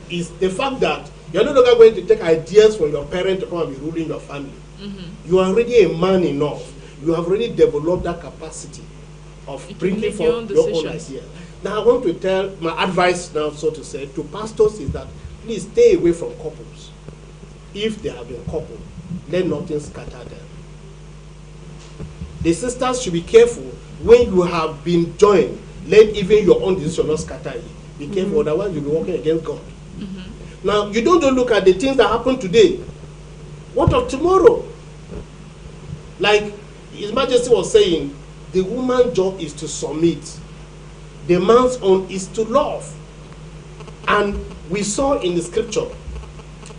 is the fact that you're no longer going to take ideas from your parent to come and be ruling your family. You are already a man enough. You have already developed that capacity of bringing forth your own ideas. Now, I want to tell my advice now, so to say, to pastors is that please stay away from couples. If they have been coupled, let nothing scatter them. The sisters should be careful when you have been joined. Let even your own decision not scatter you. Be careful, otherwise you'll be working against God. Now, you don't look at the things that happen today. What of tomorrow? Like His Majesty was saying, the woman's job is to submit. The man's own is to love. And we saw in the scripture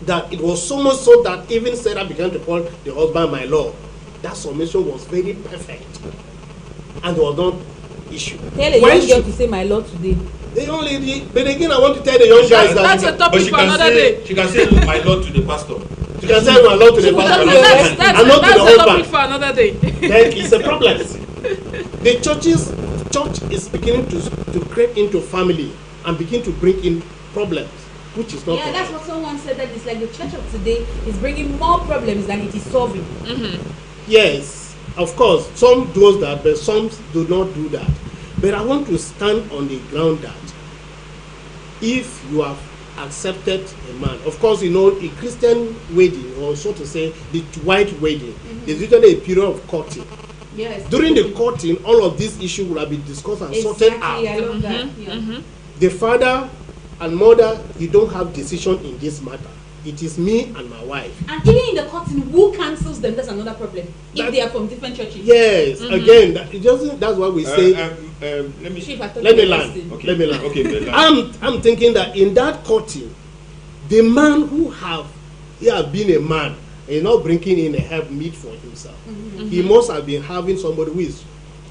that it was so much so that even Sarah began to call the husband my Lord. That submission was very perfect. And there was no issue. Tell a young girl to say my Lord today. The young lady, but again, I want to tell the young guys that. That's a topic for another day. She can say my Lord to the pastor. She can say my Lord to the pastor. And not to the That's a topic husband. for another day. Then it's a problem. The church is beginning to creep into family and begin to bring in problems, which is not. Yeah, that's what someone said, that it's like the church of today is bringing more problems than it is solving. Yes, of course, some do that, but some do not do that. But I want to stand on the ground that if you have accepted a man, of course, you know, a Christian wedding, or so to say, the white wedding, there's usually a period of courting. Yes. During the courting, all of these issues will have been discussed and sorted out. I love that. Yeah. The father and mother, you don't have decision in this matter. It is me and my wife. And even in the courting, who cancels them? That's another problem. If they are from different churches. Yes, again, that's why we say. Let me Let me land. Okay. Let me land. Okay, I'm thinking that in that courting, the man who have been a man is not bringing in a help meet for himself. He must have been having somebody who is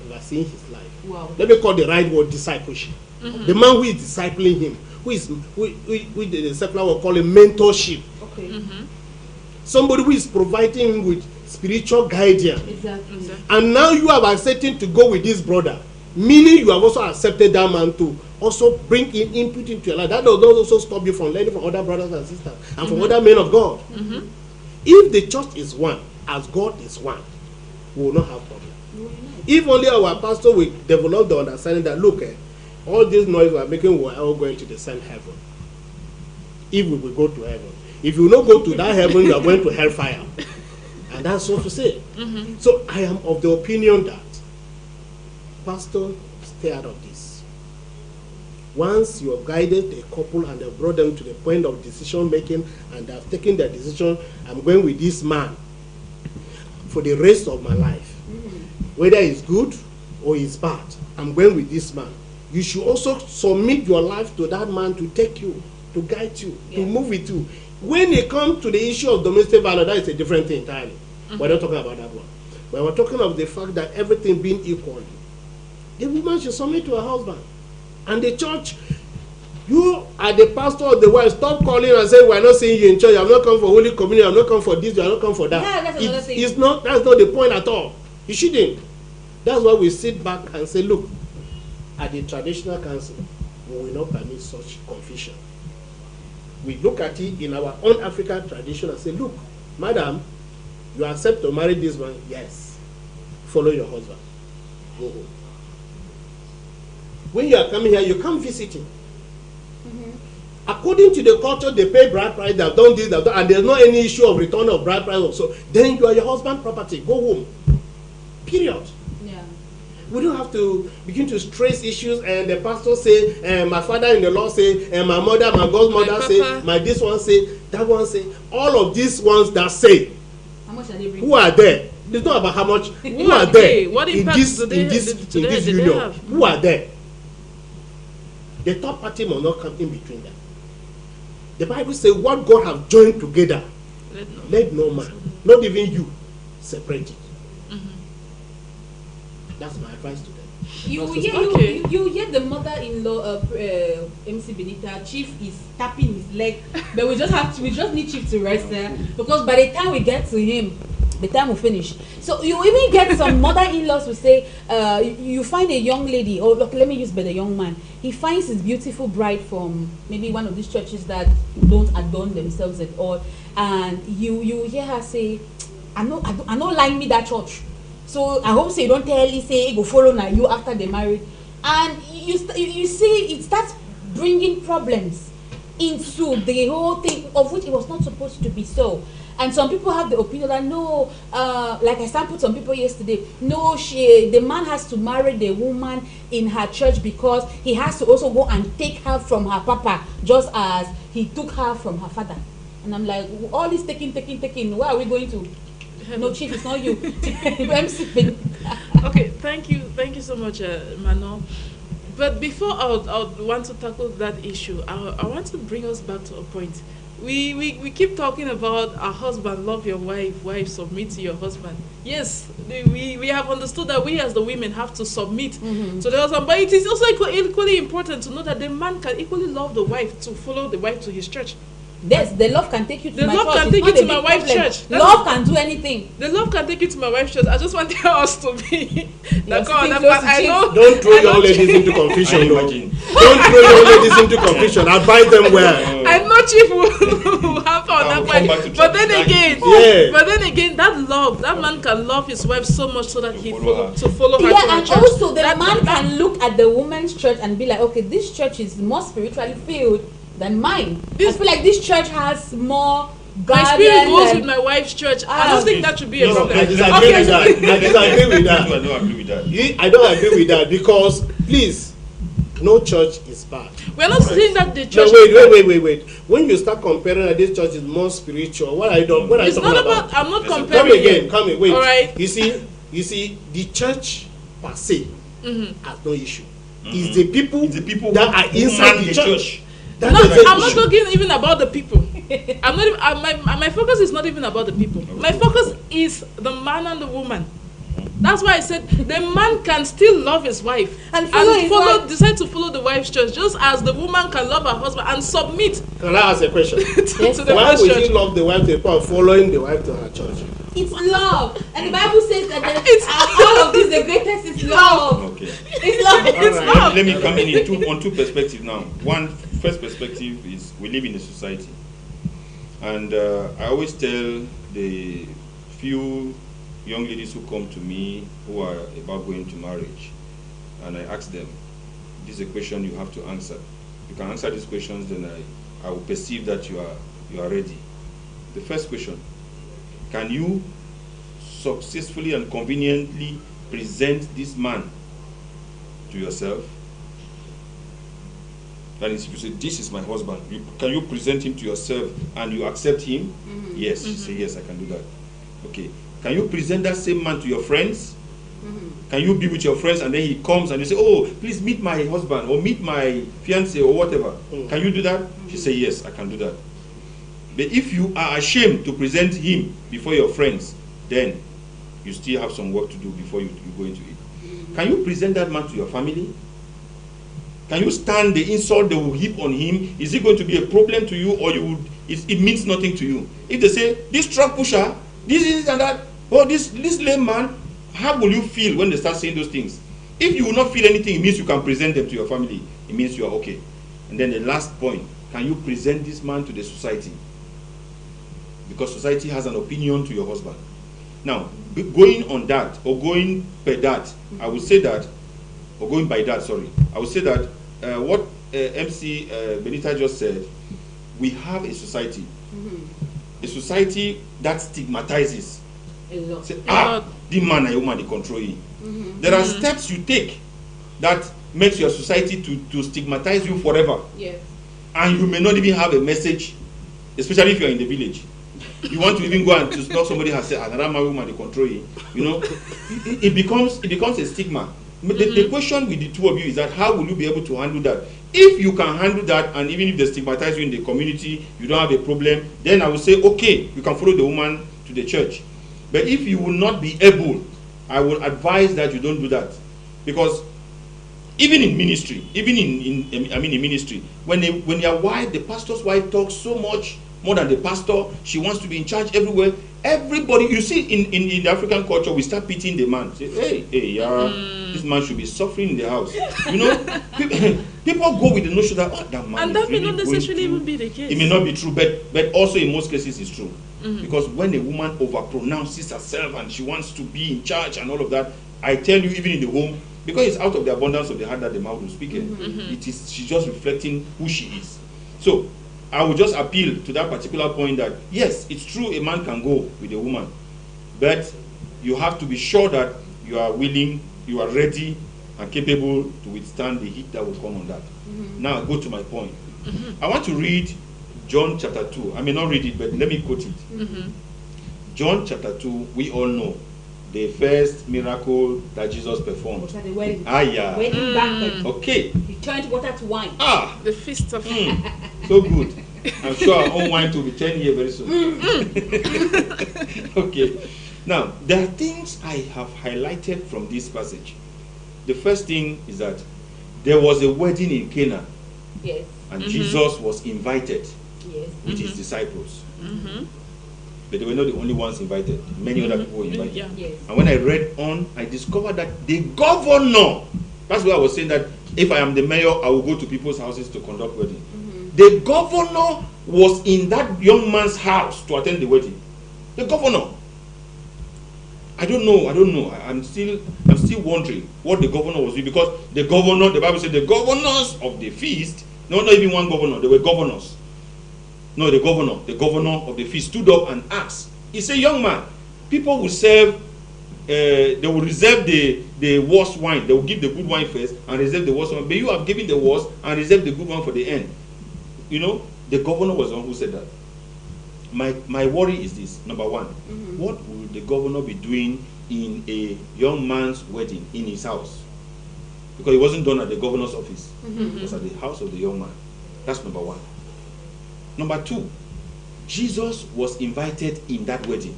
overseeing his life. Wow. Let me call the right word discipleship. The man who is discipling him, who the secular will call a mentorship. Okay. Somebody who is providing him with spiritual guidance. Exactly. And now you have accepted to go with this brother, meaning you have also accepted that man to also bring in input into your life. That does not also stop you from learning from other brothers and sisters and from other men of God. If the church is one, as God is one, we will not have problem. If only our pastor will develop the understanding that, look, all this noise we are making, we are all going to the same heaven. If we will go to heaven. If you will not go to that heaven, you are going to hellfire. And that's so to say. So I am of the opinion that, pastor, stay out of this. Once you have guided a couple and have brought them to the point of decision making and have taken their decision, I'm going with this man for the rest of my life. Whether it's good or it's bad, I'm going with this man. You should also submit your life to that man to take you, to guide you, to move with you. When it comes to the issue of domestic violence, that is a different thing entirely. We're not talking about that one. But we're talking of the fact that everything being equal, the woman should submit to her husband. And the church, you are the pastor of the wife, stop calling and saying, we're not seeing you in church, I'm not come for Holy Communion, I'm not come for this, I'm not come for that. Yeah, that's another thing. That's not the point at all. You shouldn't. That's why we sit back and say, look, at the traditional council, we will not permit such confusion. We look at it in our own African tradition and say, look, madam, you accept to marry this man? Yes. Follow your husband. Go home. When you are coming here, you come visiting. According to the culture, they pay bride price, they have done this, they have done, and there's no any issue of return of bride price also. Then you are your husband's property. Go home. Period. Yeah. We don't have to begin to stress issues and the pastor say, my father in the law say, my mother, my godmother say, my this one say, that one say. All of these ones that say, How much are they bringing? who are there? It's not about how much. Who are there in this union? Who are there? The third party must not come in between them. The Bible says, what God have joined together, let no man, not even you, separate it. That's my advice to them. You hear the mother-in-law, MC Benita, Chief is tapping his leg, but we just need Chief to rest there, because by the time we get to him, the time will finish. So you even get some mother-in-laws who say, you find a young lady, or look, let me use the young man. He finds his beautiful bride from maybe one of these churches that don't adorn themselves at all, and you hear her say, I know like me that church. So I hope so you don't tell me say go follow now you after they married, and you see it starts bringing problems into the whole thing of which it was not supposed to be so. And some people have the opinion that no, like I sampled some people yesterday, no, the man has to marry the woman in her church because he has to also go and take her from her papa just as he took her from her father. And I'm like, all this taking, where are we going to? No, Chief, it's not you. Okay, thank you so much, Manon. But before I would want to tackle that issue, I want to bring us back to a point. We keep talking about our husband, love your wife submit to your husband. Yes, we have understood that we as the women have to submit to the husband, but it is also equally important to know that the man can equally love the wife, to follow the wife to his church. Yes, the love can take you to the my love church. can take you to my wife's church. Love can do anything. The love can take you to my wife's church. I just want us to be that God. I know. Don't throw your ladies into confusion. Don't throw your ladies into confusion. Advise them well. I know Chief will have on that point. But then again, that love, that man can love his wife so much so that he follow her to yeah, and church. Also the man can look at the woman's church and be like, okay, this church is more spiritually filled than mine. I feel like this church has more my spirit goes with my wife's church. I don't think that should be a problem. I disagree with that. I don't agree with that. I don't agree with that because, please, no church is bad. We're not saying that the church. No, wait. When you start comparing that this church is more spiritual, what are you talking about? I'm not comparing. Come again. Wait. All right. You see, the church per se has no issue. It's the people that are inside the church. I'm not talking even about the people. I'm not even, my focus is not even about the people. My focus is the man and the woman. That's why I said the man can still love his wife and decide to follow the wife's church, just as the woman can love her husband and submit. Can I ask a question? to the Why would he love the wife to the point of following the wife to her church? It's love, and the Bible says that all of this, the greatest is love. Okay. It's love. It's love. Let me come in on two perspectives now. First perspective is we live in a society, and I always tell the few young ladies who come to me who are about going to marriage, and I ask them, this is a question you have to answer. You can answer these questions, then I will perceive that you are ready. The first question: can you successfully and conveniently present this man to yourself? That is, if you say, this is my husband, can you present him to yourself and you accept him? Yes. You say, yes, I can do that. Okay. Can you present that same man to your friends? Can you be with your friends and then he comes and you say, oh, please meet my husband or meet my fiancé or whatever? Can you do that? She say, yes, I can do that. But if you are ashamed to present him before your friends, then you still have some work to do before you go into it. Can you present that man to your family? Can you stand the insult they will heap on him? Is it going to be a problem to you, or it means nothing to you? If they say, this truck pusher, this and that, oh, this lame man, how will you feel when they start saying those things? If you will not feel anything, it means you can present them to your family. It means you are okay. And then the last point, can you present this man to the society? Because society has an opinion to your husband. Now, going on that, or going by that, I would say that, or going by that, sorry, I would say that what MC Benita just said, we have a society. A society that stigmatizes. Say, the man and woman, they control you. There are steps you take that makes your society to stigmatize you forever. Yes. And you may not even have a message, especially if you are in the village. You want to even go and to know somebody has said, another man, woman, they control you. You know, it becomes a stigma. The question with the two of you is that how will you be able to handle that? If you can handle that, and even if they stigmatize you in the community, you don't have a problem, then I will say, okay, you can follow the woman to the church. But if you will not be able, I will advise that you don't do that. Because Even in ministry, even in ministry, when your wife, the pastor's wife, talks so much more than the pastor, she wants to be in charge everywhere. Everybody, you see, in the African culture, we start pitying the man. Say, hey, yeah, this man should be suffering in the house. You know, people go with the notion that that man. And that may not necessarily even be the case. It may not be true, but also in most cases it's true. Because when a woman overpronounces herself and she wants to be in charge and all of that, I tell you, even in the home, because it's out of the abundance of the heart that the mouth will speak. She's just reflecting who she is. So I will just appeal to that particular point that yes, it's true a man can go with a woman, but you have to be sure that you are willing, you are ready and capable to withstand the heat that will come on that. Now I go to my point. I want to read John chapter 2. I may not read it, but let me quote it. John chapter 2, we all know the first miracle that Jesus performed. Was at the wedding. Yeah. Wedding banquet. Okay. He turned water to wine. The feast of so good. I'm sure our own wine will be 10 years very soon. Okay. Now, there are things I have highlighted from this passage. The first thing is that there was a wedding in Cana. Yes. And Jesus was invited Yes. with his disciples. But they were not the only ones invited. Many other people were invited. Yes. And when I read on, I discovered that the governor, that's why I was saying that if I am the mayor, I will go to people's houses to conduct wedding. The governor was in that young man's house to attend the wedding. The governor. I don't know. I'm still wondering what the governor was doing, because the governor, the Bible said the governors of the feast, no, not even one governor, they were governors. No, the governor of the feast stood up and asked. He said, young man, people will serve, they will reserve the worst wine. They will give the good wine first and reserve the worst wine. But you have given the worst and reserved the good one for the end. You know, the governor was the one who said that. My worry is this. Number one, what will the governor be doing in a young man's wedding in his house? Because it wasn't done at the governor's office. It was at the house of the young man. That's number one. Number two, Jesus was invited in that wedding.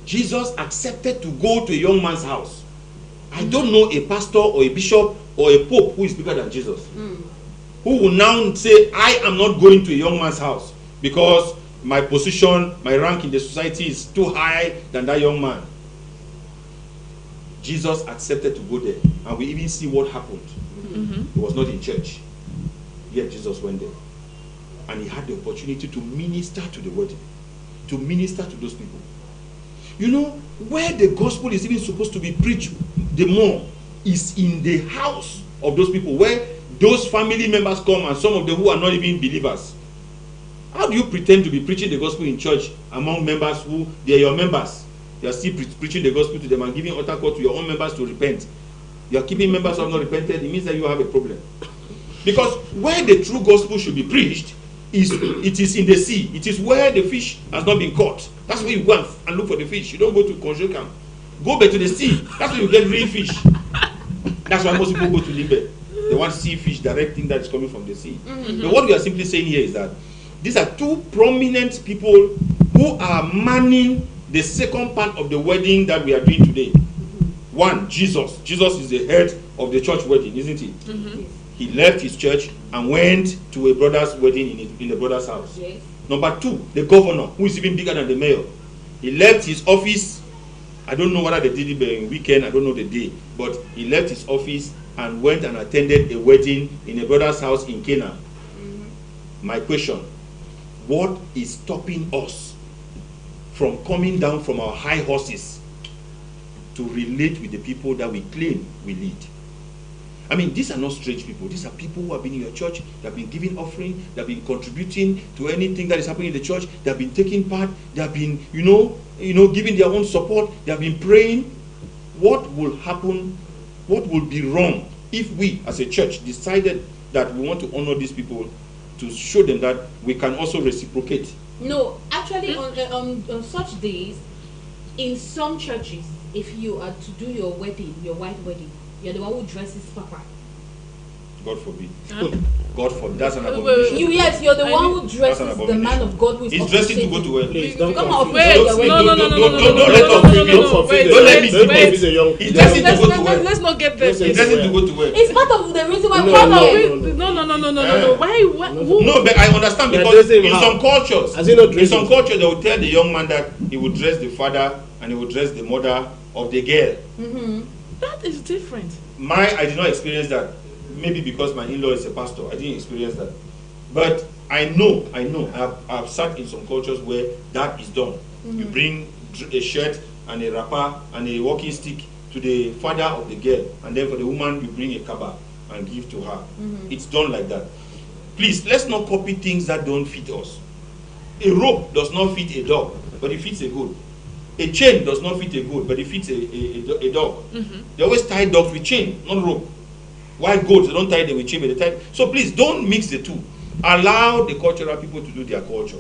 Jesus accepted to go to a young man's house. I don't know a pastor or a bishop or a pope who is bigger than Jesus, who will now say, I am not going to a young man's house because my position, my rank in the society is too high than that young man. Jesus accepted to go there, and we even see what happened. He was not in church, yet Jesus went there, and he had the opportunity to minister to the wedding, to minister to those people. You know, where the gospel is even supposed to be preached the more is in the house of those people, where those family members come, and some of them who are not even believers. How do you pretend to be preaching the gospel in church among members who they are your members? You are still preaching the gospel to them and giving utter call to your own members to repent. You are keeping members who have not repented. It means that you have a problem. Because where the true gospel should be preached it is in the sea. It is where the fish has not been caught. That's where you go and look for the fish. You don't go to conjure camp. Go back to the sea. That's where you get real fish. That's why most people go to Limbe. They want to see fish, direct thing that is coming from the sea. But what we are simply saying here is that these are two prominent people who are manning the second part of the wedding that we are doing today. One, Jesus. Jesus is the head of the church wedding, isn't he? He left his church and went to a brother's wedding in the brother's house. Yes. Number two, the governor, who is even bigger than the mayor. He left his office. I don't know whether they did it in weekend, I don't know the day, but he left his office and went and attended a wedding in a brother's house in Cana. My question, what is stopping us from coming down from our high horses to relate with the people that we claim we lead? I mean, these are not strange people. These are people who have been in your church, they have been giving offering, they have been contributing to anything that is happening in the church, they have been taking part, they have been, giving their own support, they have been praying. What will happen, what will be wrong if we as a church decided that we want to honor these people, to show them that we can also reciprocate? No, actually on such days, in some churches, if you are to do your wedding, your white wedding, you're the one who dresses papa. God forbid. Huh? God forbid. That's an Wait, abomination. Yes, you're the I one need- who That's dresses an the abomination. man of God who is He's dressing to go to work. Please don't Come on, confuse. wait, Wait, wait, no, no, no, no, no, no, don't no, let no, us no, confuse. no, no, Don't wait, Don't let wait, me wait. confuse the young. He's dressing to Let's go to not, work. let's not get there. Let's He's please. dressing to go to work. It's part of the reason why No, Paul no, said- No, no, no, no, no, no, no. Why? Who? No, but I understand They are because dressing in how? some cultures, Has he not in dressed some him? cultures, they will tell the young man that he will dress the father and he will dress the mother of the girl. That is different. I did not experience that. Maybe because my in-law is a pastor, I didn't experience that. But I know, I've sat in some cultures where that is done. You bring a shirt and a wrapper and a walking stick to the father of the girl, and then for the woman, you bring a kaba and give to her. It's done like that. Please, let's not copy things that don't fit us. A rope does not fit a dog, but it fits a goat. A chain does not fit a goat, but it fits a dog. They always tie dogs with chain, not rope. Why goats? They don't tie them with chain, but they tie. So please don't mix the two. Allow the cultural people to do their culture.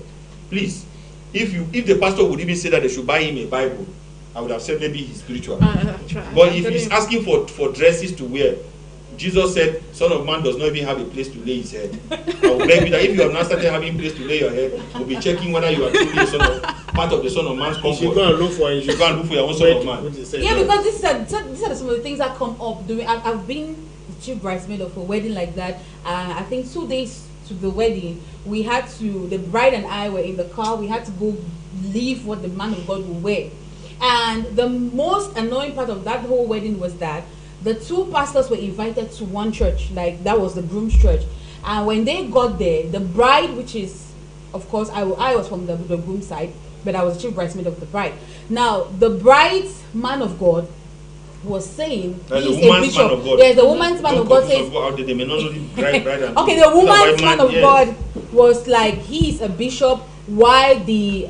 Please. If the pastor would even say that they should buy him a Bible, I would have said maybe he's spiritual. But if he's asking for dresses to wear, Jesus said, Son of Man does not even have a place to lay his head. I will beg you that if you have not started having a place to lay your head, we'll be checking whether you are truly part of the Son of Man's You comfort. should go and look for it. You should go and look for your own Son of Man. Yeah, because these are some of the things that come up during. I've been the chief bridesmaid of a wedding like that. I think 2 days to the wedding, we had to. The bride and I were in the car. We had to go leave what the man of God would wear. And the most annoying part of that whole wedding was that the two pastors were invited to one church, like that was the groom's church. And when they got there, the bride, which is, of course, I was from the groom side, but I was the chief bridesmaid of the bride. Now, the bride's man of God was saying There's he's a woman's bishop. man of God. There's a woman's man Don't of God confuse says, out there. They may not know the bride and okay, the groom. woman's man of yes. God was like he's a bishop, while the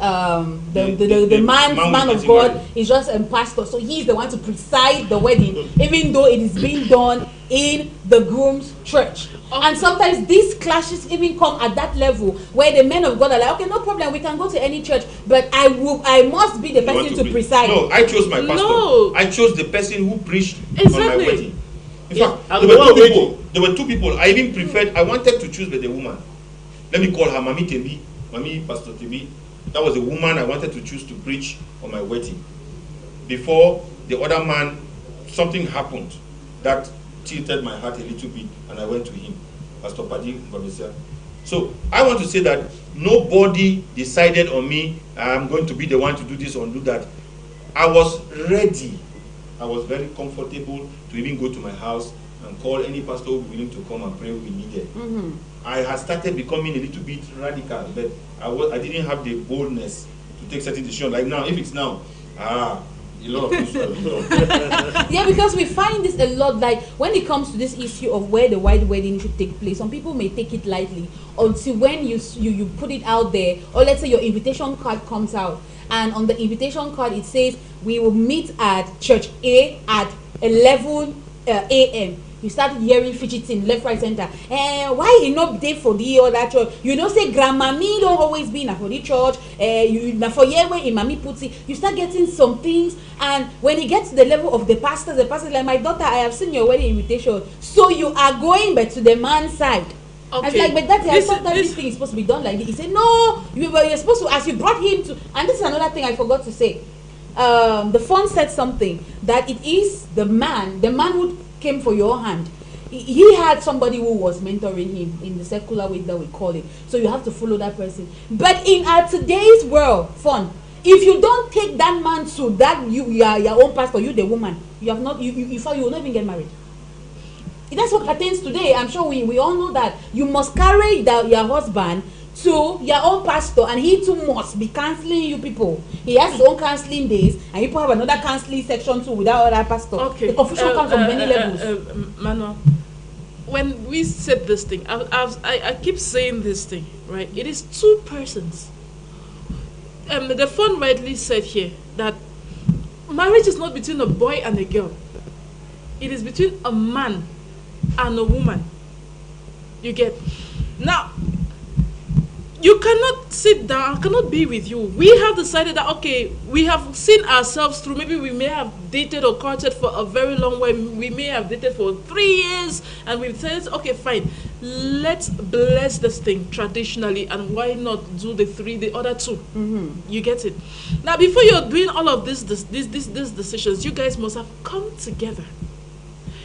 man's man of God is just a pastor. So he's the one to preside the wedding, even though it is being done in the groom's church. And sometimes these clashes even come at that level where the men of God are like, okay, no problem, we can go to any church, but I must be the person to preside. No, I chose my pastor. No. I chose the person who preached on my Exactly. wedding. In Yeah. fact, there were two people. I even preferred. I wanted to choose the woman. Let me call her Mami Tebi, Mami Pastor Tebi. That was the woman I wanted to choose to preach on my wedding. Before the other man, something happened that tilted my heart a little bit, and I went to him, Pastor Padi Babisia. So I want to say that nobody decided on me, I'm going to be the one to do this or do that. I was ready. I was very comfortable to even go to my house and call any pastor who was willing to come and pray with me there. I had started becoming a little bit radical, but I didn't have the boldness to take certain decisions. Like now, if it's now, a lot of people. Yeah, because we find this a lot, like when it comes to this issue of where the white wedding should take place, some people may take it lightly until when you put it out there, or let's say your invitation card comes out, and on the invitation card it says we will meet at church A at 11 a.m. You start hearing fidgeting left, right, center. Why you not there for the other church? You don't say grandma me don't always be in for the church. You for year where Imami puts it. You start getting some things, and when it gets to the level of the pastor is like, my daughter, I have seen your wedding invitation. So you are going back to the man's side. I was like, but I thought that this thing is supposed to be done like this. He said, no, you're supposed to, as you brought him to, and this is another thing I forgot to say. The phone said something that it is the man who came for your hand. He had somebody who was mentoring him in the secular way that we call it. So you have to follow that person. But in our today's world, if you don't take that man to that you are your own pastor, you the woman, you have not you will not even get married. That's what pertains today. I'm sure we all know that you must carry your husband to your own pastor, and he too must be counseling you people. He has his own counseling days, and people have another counseling section too without other pastor. Okay. The confusion comes from many levels. Manuel, when we said this thing, I keep saying this thing, right? It is two persons. The phone rightly said here that marriage is not between a boy and a girl. It is between a man and a woman. You get? Now, you cannot sit down, I cannot be with you. We have decided that, okay, we have seen ourselves through, maybe we may have dated or courted for a very long way, we may have dated for 3 years, and we've said, okay, fine, let's bless this thing traditionally, and why not do the other two? You get it? Now, before you're doing all of these decisions, you guys must have come together.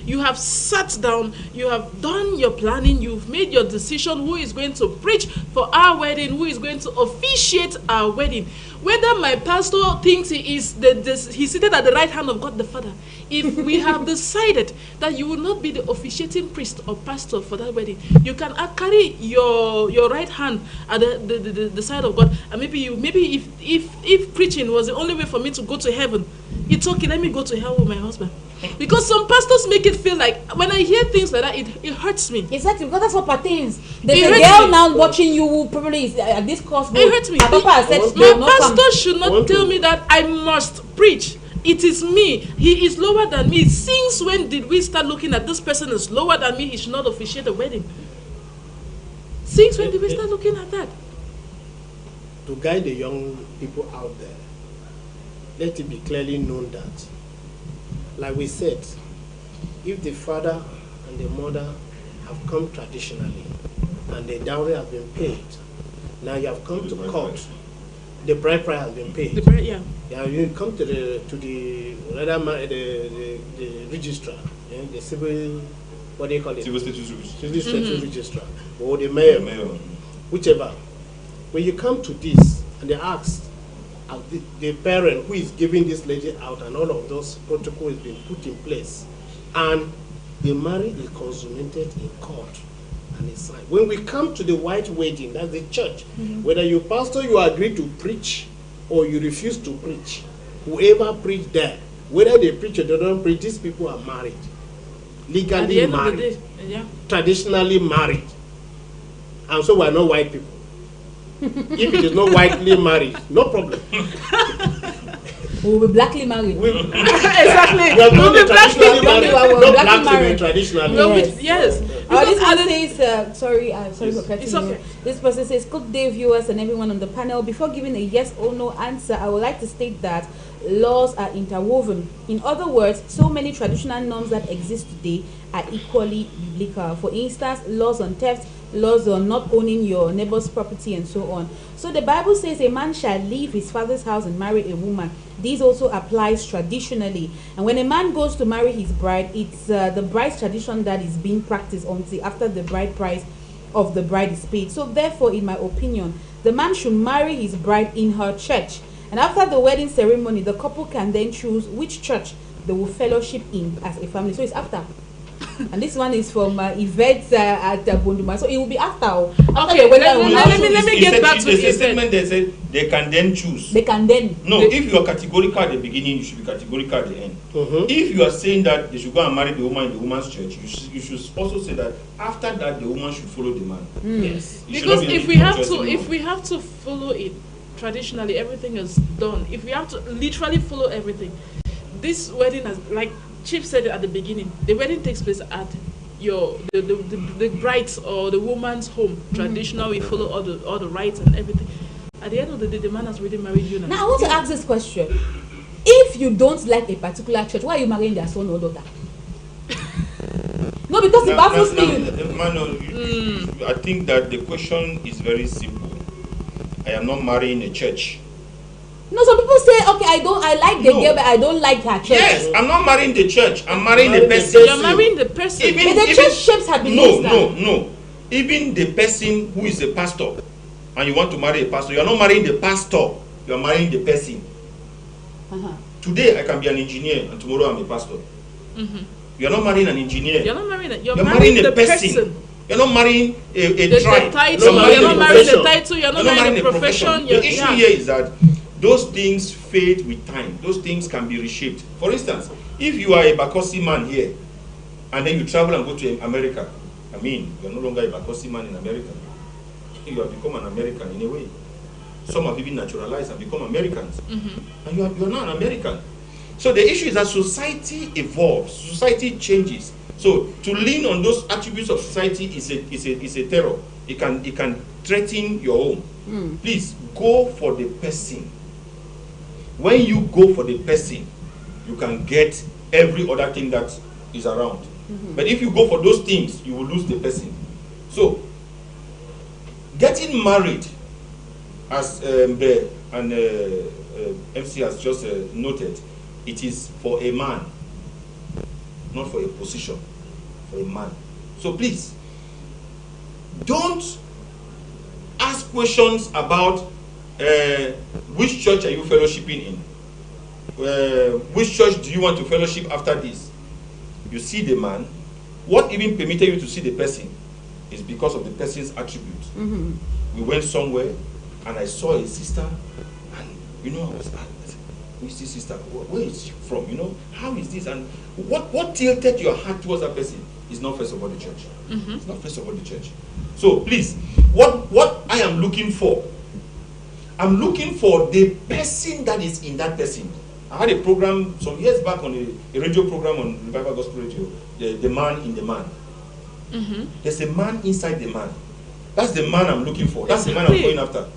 You have sat down, you have done your planning, you've made your decision who is going to preach for our wedding, who is going to officiate our wedding. Whether my pastor thinks he's seated at the right hand of God the Father, if we have decided that you will not be the officiating priest or pastor for that wedding, you can carry your right hand at the side of God, and maybe if preaching was the only way for me to go to heaven, it's okay, let me go to hell with my husband. Because some pastors make it feel like, when I hear things like that, it hurts me. Exactly, because that's what pertains. There's a girl now watching you who probably is at this course. It hurts me. My pastor should not tell me that I must preach. It is me. He is lower than me. Since when did we start looking at this person as lower than me? He should not officiate the wedding. Since when did we start looking at that? To guide the young people out there, let it be clearly known that, like we said, if the father and the mother have come traditionally and the dowry has been paid, now you have come to court, the bride price has been paid. Yeah, you come to the registrar, the civil, what do you call it? Civil status registrar, or the mayor, whichever. When you come to this and they ask, the parent who is giving this lady out, and all of those protocols being put in place, and the marriage is consummated in court and it's signed. When we come to the white wedding, that's the church, whether you pastor, you agree to preach or you refuse to preach, whoever preach there, whether they preach or they don't preach, these people are married, legally married, traditionally married, and so we are not white people. If it is not whitely married, no problem. We'll be blackly married. Exactly. We'll be blackly married. Not blackly, traditionally. Yes. This person says, sorry for cutting you. Okay. This person says, good day viewers and everyone on the panel. Before giving a yes or no answer, I would like to state that laws are interwoven. In other words, so many traditional norms that exist today are equally biblical. For instance, laws on theft, laws on not owning your neighbor's property, and so on. So the Bible says a man shall leave his father's house and marry a woman. This also applies traditionally. And when a man goes to marry his bride, it's the bride's tradition that is being practiced until after the bride price of the bride is paid. So therefore, in my opinion, the man should marry his bride in her church. And after the wedding ceremony, the couple can then choose which church they will fellowship in as a family. So it's after. And this one is from Yvette at Bonduma. So it will be after. Okay, let me get back to the statement. They said they can then choose. They can then. No, if you are categorical at the beginning, you should be categorical at the end. If you are saying that they should go and marry the woman in the woman's church, you should also say that after that the woman should follow the man. Yes, because if we have to follow it traditionally, everything is done. If we have to literally follow everything, this wedding has, like Chief said it at the beginning, the wedding takes place at the bride's or the woman's home. Traditional, we follow all the rights and everything. At the end of the day, the man has already married you now. Now I want to ask this question: if you don't like a particular church, why are you marrying their son or daughter? No, because it baffles me. I think that the question is very simple. I am not marrying a church. No, some people say, okay, I like the girl, but I don't like her church. Yes, I'm not marrying the church. I'm marrying the person. You're marrying the person. But the church shapes her beliefs. No. Even the person who is a pastor, and you want to marry a pastor, you are not marrying the pastor. You are marrying the person. Today I can be an engineer, and tomorrow I'm a pastor. You are not marrying an engineer. You're not marrying. You're marrying the a person. You're not marrying a tribe. You're not marrying the title. You're not marrying the profession. The issue here is that those things fade with time. Those things can be reshaped. For instance, if you are a Bakosi man here, and then you travel and go to America, I mean, you're no longer a Bakosi man in America. You have become an American in a way. Some have even naturalized and become Americans. And you're not an American. So the issue is that society evolves, society changes. So to lean on those attributes of society is a terror. It can threaten your home. Please go for the person. When you go for the person, you can get every other thing that is around. But if you go for those things, you will lose the person. So, getting married, as MC has just noted, it is for a man, not for a position, for a man. So please, don't ask questions about which church are you fellowshipping in? Which church do you want to fellowship after this? You see the man. What even permitted you to see the person is because of the person's attributes. We went somewhere and I saw a sister, and you know, I was like, who is this sister? Where is she from? You know, how is this? And what tilted your heart towards that person is not first of all the church. It's not first of all the church. So please, what I am looking for, I'm looking for the person that is in that person. I had a program some years back on a radio program on Revival Gospel Radio, the man in the man. There's a man inside the man. That's the man I'm looking for. That's the man I'm going after.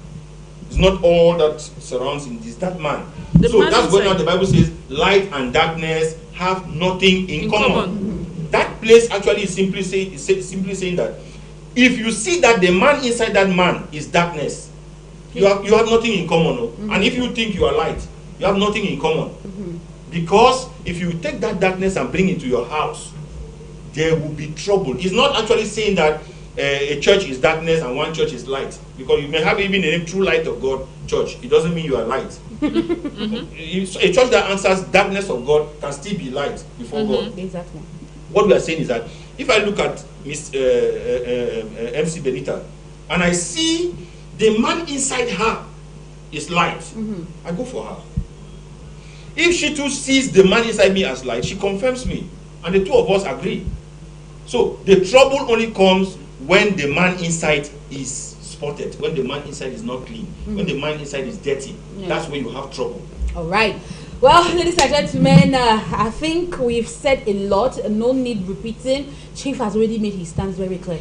It's not all that surrounds him. It's that man. So that's when the Bible says light and darkness have nothing in common. That place actually is simply saying that if you see that the man inside that man is darkness, you have nothing in common. And if you think you are light, you have nothing in common. Because if you take that darkness and bring it to your house, there will be trouble. It's not actually saying that a church is darkness and one church is light. Because you may have even a true light of God church. It doesn't mean you are light. A church that answers darkness of God can still be light before God. Exactly. What we are saying is that if I look at Miss MC Benita and I see the man inside her is light, I go for her. If she too sees the man inside me as light, she confirms me, and the two of us agree. So the trouble only comes when the man inside is spotted, when the man inside is not clean, when the man inside is dirty. That's when you have trouble. All right. Well, ladies and gentlemen, I think we've said a lot. No need repeating. Chief has already made his stance very clear.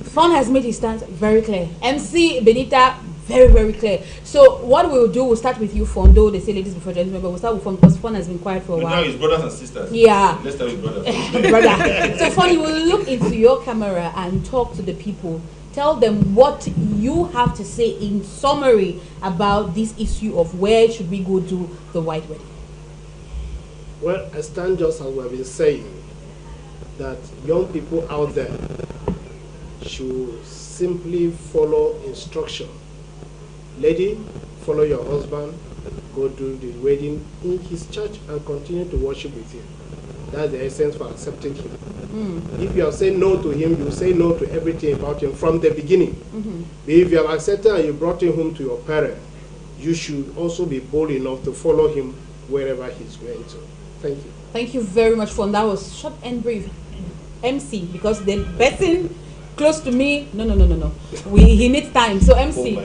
Fon has made his stance very clear. MC Benita, very, very clear. So what we'll do, we'll start with you, Fon. Though they say ladies before gentlemen, but we'll start with Fon because Fon has been quiet for a while. Now it's brothers and sisters. Yeah. Let's start with brothers. Brother. So Fon, you will look into your camera and talk to the people. Tell them what you have to say in summary about this issue of where should we go do the white wedding. Well, I stand just as we have been saying, that young people out there should simply follow instruction. Lady, follow your husband, go do the wedding in his church and continue to worship with him. That's the essence for accepting him. If you have said no to him, you say no to everything about him from the beginning. But if you have accepted and you brought him home to your parents, you should also be bold enough to follow him wherever he's going to. Thank you. Thank you very much, Fon. That was short and brief. MC, because the person close to me, no. He needs time. So MC,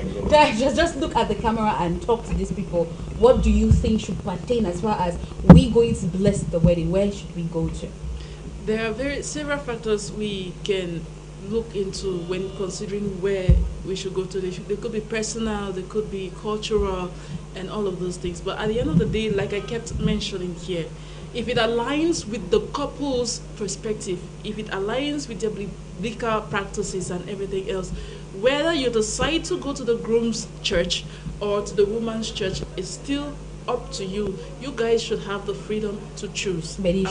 just look at the camera and talk to these people. What do you think should pertain as far as we going to bless the wedding? Where should we go to? There are several factors we can look into when considering where we should go to. They could be personal, they could be cultural, and all of those things. But at the end of the day, like I kept mentioning here, if it aligns with the couple's perspective, if it aligns with their biblical practices and everything else, whether you decide to go to the groom's church or to the woman's church is still up to you. You guys should have the freedom to choose. But it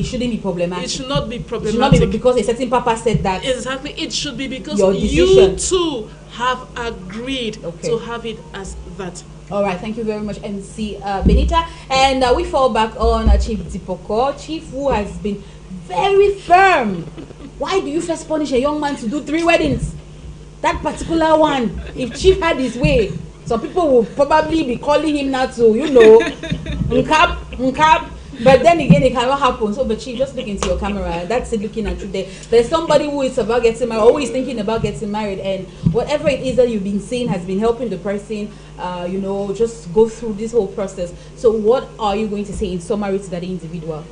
shouldn't be problematic. It should not be problematic. It should not be because a certain papa said that. Exactly. It should be because your you two have agreed to have it as that. All right, thank you very much, MC Benita. And we fall back on Chief Dipoko, Chief who has been very firm. Why do you first punish a young man to do 3 weddings? That particular one, if Chief had his way, some people will probably be calling him now to, uncap. But then again, it cannot happen. So, but Chief, just look into your camera. That's it, looking at you there. There's somebody who is about getting married, or who is thinking about getting married, and whatever it is that you've been seeing has been helping the person, just go through this whole process. So, what are you going to say in summary to that individual?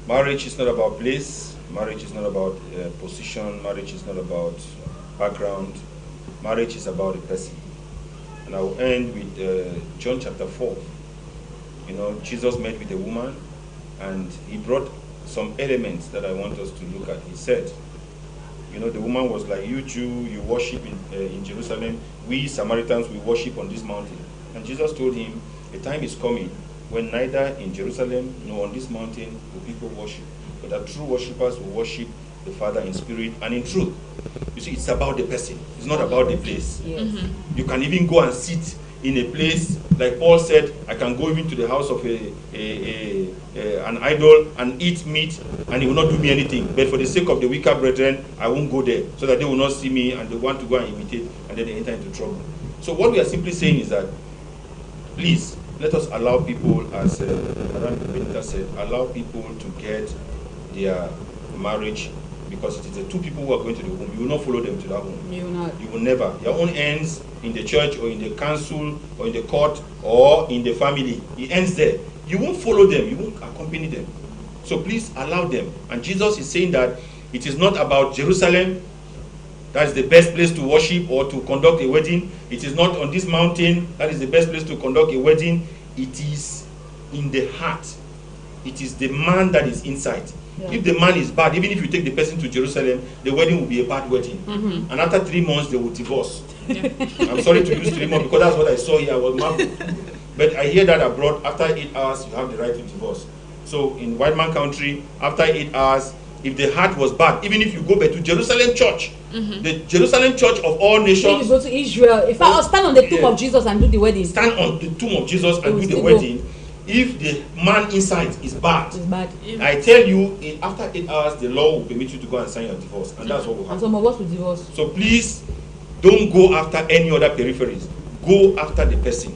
Marriage is not about place. Marriage is not about position. Marriage is not about background. marriage is about a person. And I will end with John chapter 4. You know, Jesus met with a woman, and he brought some elements that I want us to look at. He said, you know, the woman was like, you Jew, you worship in Jerusalem. We Samaritans, we worship on this mountain. And Jesus told him, a time is coming when neither in Jerusalem nor on this mountain will people worship, but that true worshippers will worship the Father in spirit and in truth. You see, it's about the person. It's not about the place. Yes. You can even go and sit in a place, like Paul said, I can go even to the house of an idol and eat meat, and he will not do me anything. But for the sake of the weaker brethren, I won't go there, so that they will not see me and they want to go and imitate, and then they enter into trouble. So what we are simply saying is that, please, let us allow people, as Madam Benita said, allow people to get their marriage, because it is the two people who are going to the home. You will not follow them to that home. You will not. You will never. Your own ends in the church or in the council or in the court or in the family. It ends there. You won't follow them. You won't accompany them. So please allow them. And Jesus is saying that it is not about Jerusalem. That is the best place to worship or to conduct a wedding. It is not on this mountain. That is the best place to conduct a wedding. It is in the heart. It is the man that is inside. Yeah. If the man is bad, even if you take the person to Jerusalem, the wedding will be a bad wedding. And after 3 months, they will divorce. I'm sorry to use 3 months because that's what I saw here. I was mad. But I hear that abroad, after 8 hours, you have the right to divorce. So in white man country, after 8 hours, if the heart was bad, even if you go back to Jerusalem church, the Jerusalem church of all nations. When you go to Israel, if I stand on the tomb of Jesus and do the wedding. Stand on the tomb of Jesus and do the wedding. If the man inside is bad, I tell you, after 8 hours, the law will permit you to go and sign your divorce, and that's what will happen. And some of us will divorce. So please, don't go after any other peripheries. Go after the person.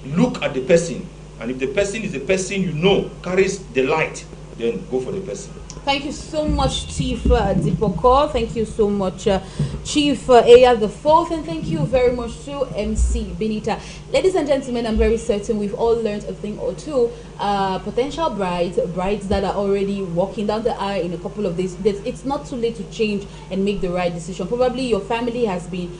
Look at the person, and if the person is a person you know carries the light, then go for the person. Thank you so much, Chief Dipoko. Thank you so much, Chief Aya the Fourth, and thank you very much to MC Benita. Ladies and gentlemen, I'm very certain we've all learned a thing or two. Potential brides that are already walking down the aisle in a couple of days. It's not too late to change and make the right decision. Probably your family has been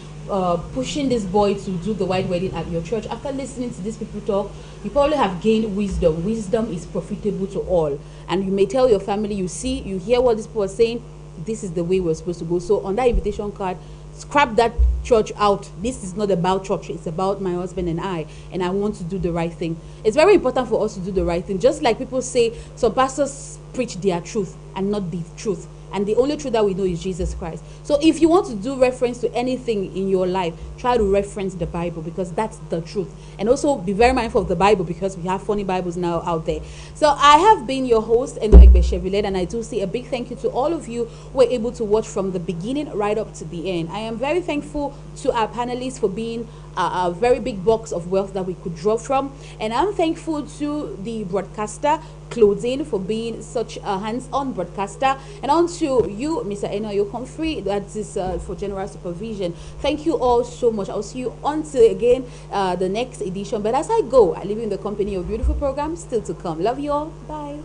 pushing this boy to do the white wedding at your church. After listening to these people talk, you probably have gained wisdom. Wisdom is profitable to all, and you may tell your family, you hear what these people are saying, this is the way we're supposed to go. So on that invitation card, scrap that church out. This is not about church, it's about my husband and I want to do the right thing. It's very important for us to do the right thing. Just like people say, some pastors preach their truth and not the truth, and the only truth that we know is Jesus Christ. So if you want to do reference to anything in your life, try to reference the Bible, because that's the truth. And also be very mindful of the Bible, because we have funny Bibles now out there. So I have been your host, Endo Egbe, and I do say a big thank you to all of you who were able to watch from the beginning right up to the end. I am very thankful to our panelists for being a very big box of wealth that we could draw from, and I'm thankful to the broadcaster Claudine for being such a hands-on broadcaster, and on to you, Mr. Enoyo Humphrey, that is for general supervision. Thank you all so much. I'll see you until again the next edition. But as I go, I leave you in the company of beautiful programs still to come. Love you all. Bye.